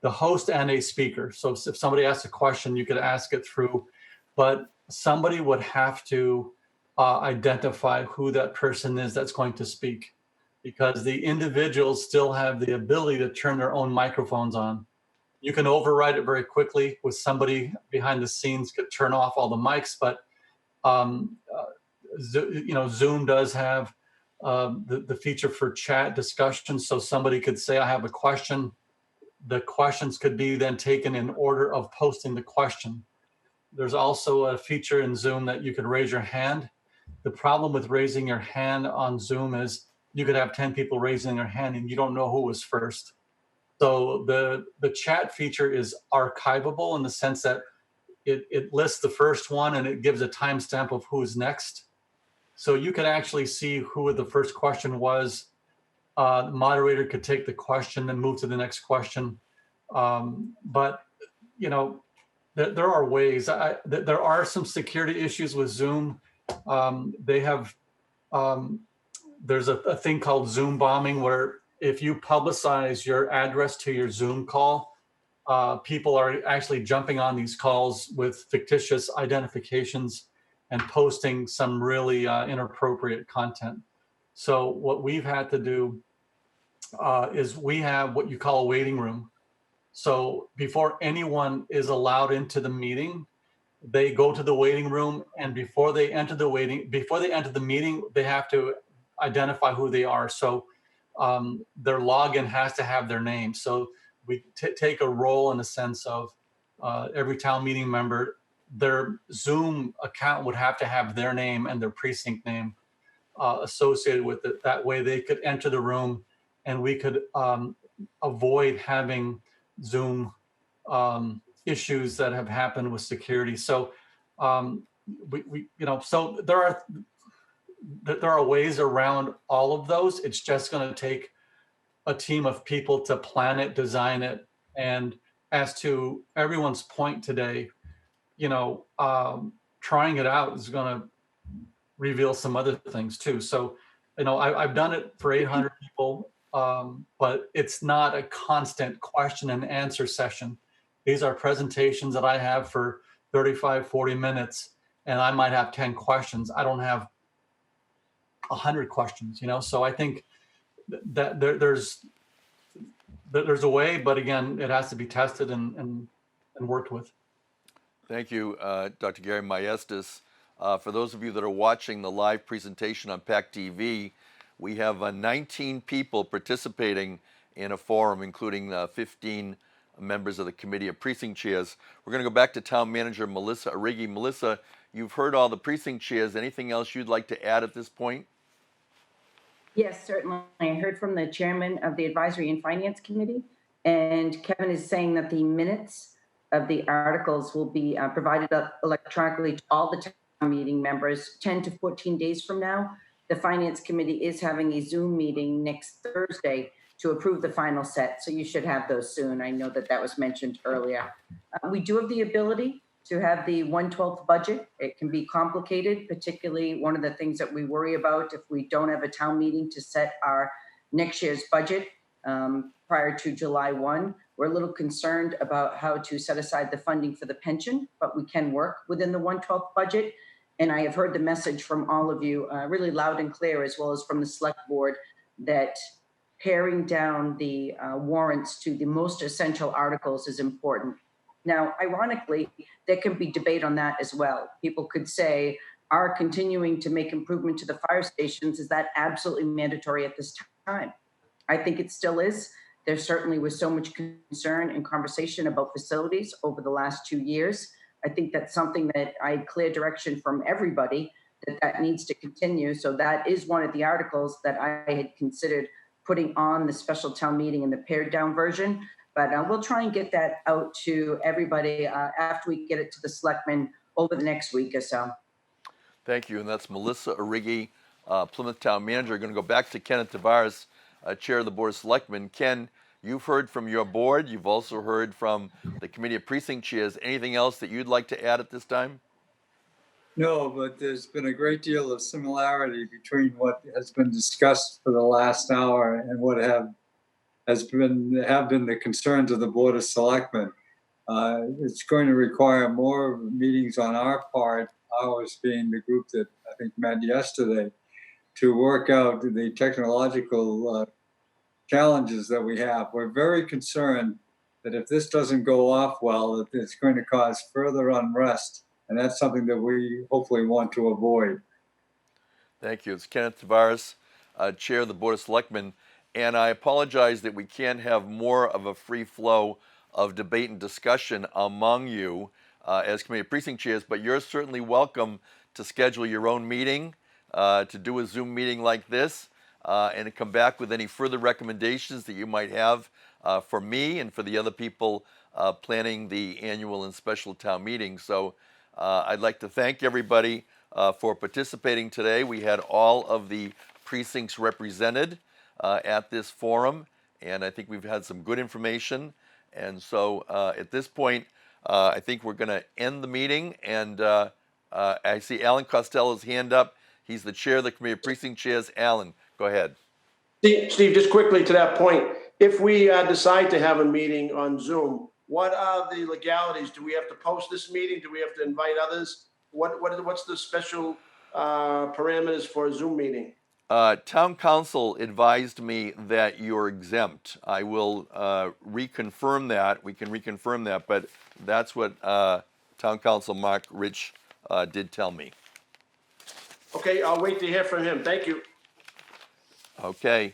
the host and a speaker. So if somebody asks a question, you could ask it through, but somebody would have to identify who that person is that's going to speak, because the individuals still have the ability to turn their own microphones on. You can override it very quickly with somebody behind the scenes could turn off all the mics, but Zoom does have the feature for chat discussion. So somebody could say, I have a question. The questions could be then taken in order of posting the question. There's also a feature in Zoom that you could raise your hand. The problem with raising your hand on Zoom is you could have 10 people raising their hand and you don't know who was first. So the chat feature is archivable in the sense that it lists the first one and it gives a timestamp of who's next. So you can actually see who the first question was the moderator could take the question and move to the next question. But, you know, there are ways. There are some security issues with Zoom. They have, there's a thing called Zoom bombing, where if you publicize your address to your Zoom call, people are actually jumping on these calls with fictitious identifications and posting some really inappropriate content. So what we've had to do is we have what you call a waiting room. So before anyone is allowed into the meeting, they go to the waiting room, and before they enter the meeting, they have to identify who they are. So their login has to have their name. So we take a role in the sense of every town meeting member, their Zoom account would have to have their name and their precinct name associated with it. That way they could enter the room, and we could avoid having Zoom issues that have happened with security. So we you know, so there are ways around all of those. It's just going to take a team of people to plan it, design it. And as to everyone's point today, you know, trying it out is going to reveal some other things too. So, you know, I've done it for 800 people, but it's not a constant question and answer session. These are presentations that I have for 35, 40 minutes, and I might have 10 questions. I don't have 100 questions, you know? So I think that there's a way, but again, it has to be tested and worked with. Thank you, Dr. Gary Maestas. For those of you that are watching the live presentation on PAC TV, we have 19 people participating in a forum, including 15 members of the Committee of Precinct Chairs. We're going to go back to Town Manager Melissa Arrighi. Melissa, you've heard all the precinct chairs. Anything else you'd like to add at this point? Yes, certainly. I heard from the chairman of the Advisory and Finance Committee, and Kevin is saying that the minutes of the articles will be provided electronically to all the town meeting members 10 to 14 days from now. The Finance Committee is having a Zoom meeting next Thursday to approve the final set, so you should have those soon. I know that was mentioned earlier. We do have the ability to have the 1/12 budget. It can be complicated, particularly one of the things that we worry about if we don't have a town meeting to set our next year's budget prior to July 1. We're a little concerned about how to set aside the funding for the pension, but we can work within the 1/12 budget. And I have heard the message from all of you really loud and clear, as well as from the select board, that paring down the warrants to the most essential articles is important. Now, ironically, there can be debate on that as well. People could say, are continuing to make improvement to the fire stations, is that absolutely mandatory at this time? I think it still is. There certainly was so much concern and conversation about facilities over the last 2 years. I think that's something that I had clear direction from everybody that needs to continue. So that is one of the articles that I had considered putting on the special town meeting in the pared down version. But we'll try and get that out to everybody after we get it to the selectmen over the next week or so. Thank you. And that's Melissa Arrighi, Plymouth Town Manager. Going to go back to Ken Tavares, Chair of the Board of Selectmen. Ken, you've heard from your board. You've also heard from the Committee of Precinct Chairs. Anything else that you'd like to add at this time? No, but there's been a great deal of similarity between what has been discussed for the last hour and what have been the concerns of the Board of Selectmen. It's going to require more meetings on our part, ours being the group that I think met yesterday, to work out the technological challenges that we have. We're very concerned that if this doesn't go off well, that it's going to cause further unrest. And that's something that we hopefully want to avoid. Thank you. It's Kenneth Tavares, Chair of the Board of Selectmen. And I apologize that we can't have more of a free flow of debate and discussion among you as Committee of Precinct Chairs, but you're certainly welcome to schedule your own meeting, to do a Zoom meeting like this, and to come back with any further recommendations that you might have for me and for the other people planning the annual and special town meeting. So I'd like to thank everybody for participating today. We had all of the precincts represented. at this forum, and I think we've had some good information. And so at this point, I think we're going to end the meeting. And I see Alan Costello's hand up. He's the chair of the Committee of Precinct Chairs. Alan, go ahead. Steve, just quickly to that point, if we decide to have a meeting on Zoom, what are the legalities? Do we have to post this meeting? Do we have to invite others? What's the special parameters for a Zoom meeting? Town council advised me that you're exempt. I will reconfirm that. We can reconfirm that, but that's what Town Council Mark Rich did tell me. Okay, I'll wait to hear from him. Thank you. Okay,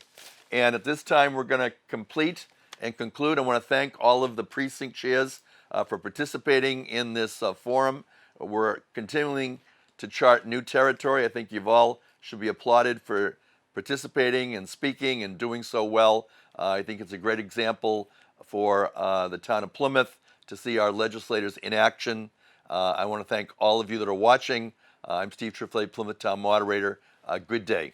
and at this time, we're going to complete and conclude. I want to thank all of the precinct chairs for participating in this forum. We're continuing to chart new territory. I think you've all should be applauded for participating and speaking and doing so well. I think it's a great example for the town of Plymouth to see our legislators in action. I want to thank all of you that are watching. I'm Steve Triffletti, Plymouth Town Moderator. Good day.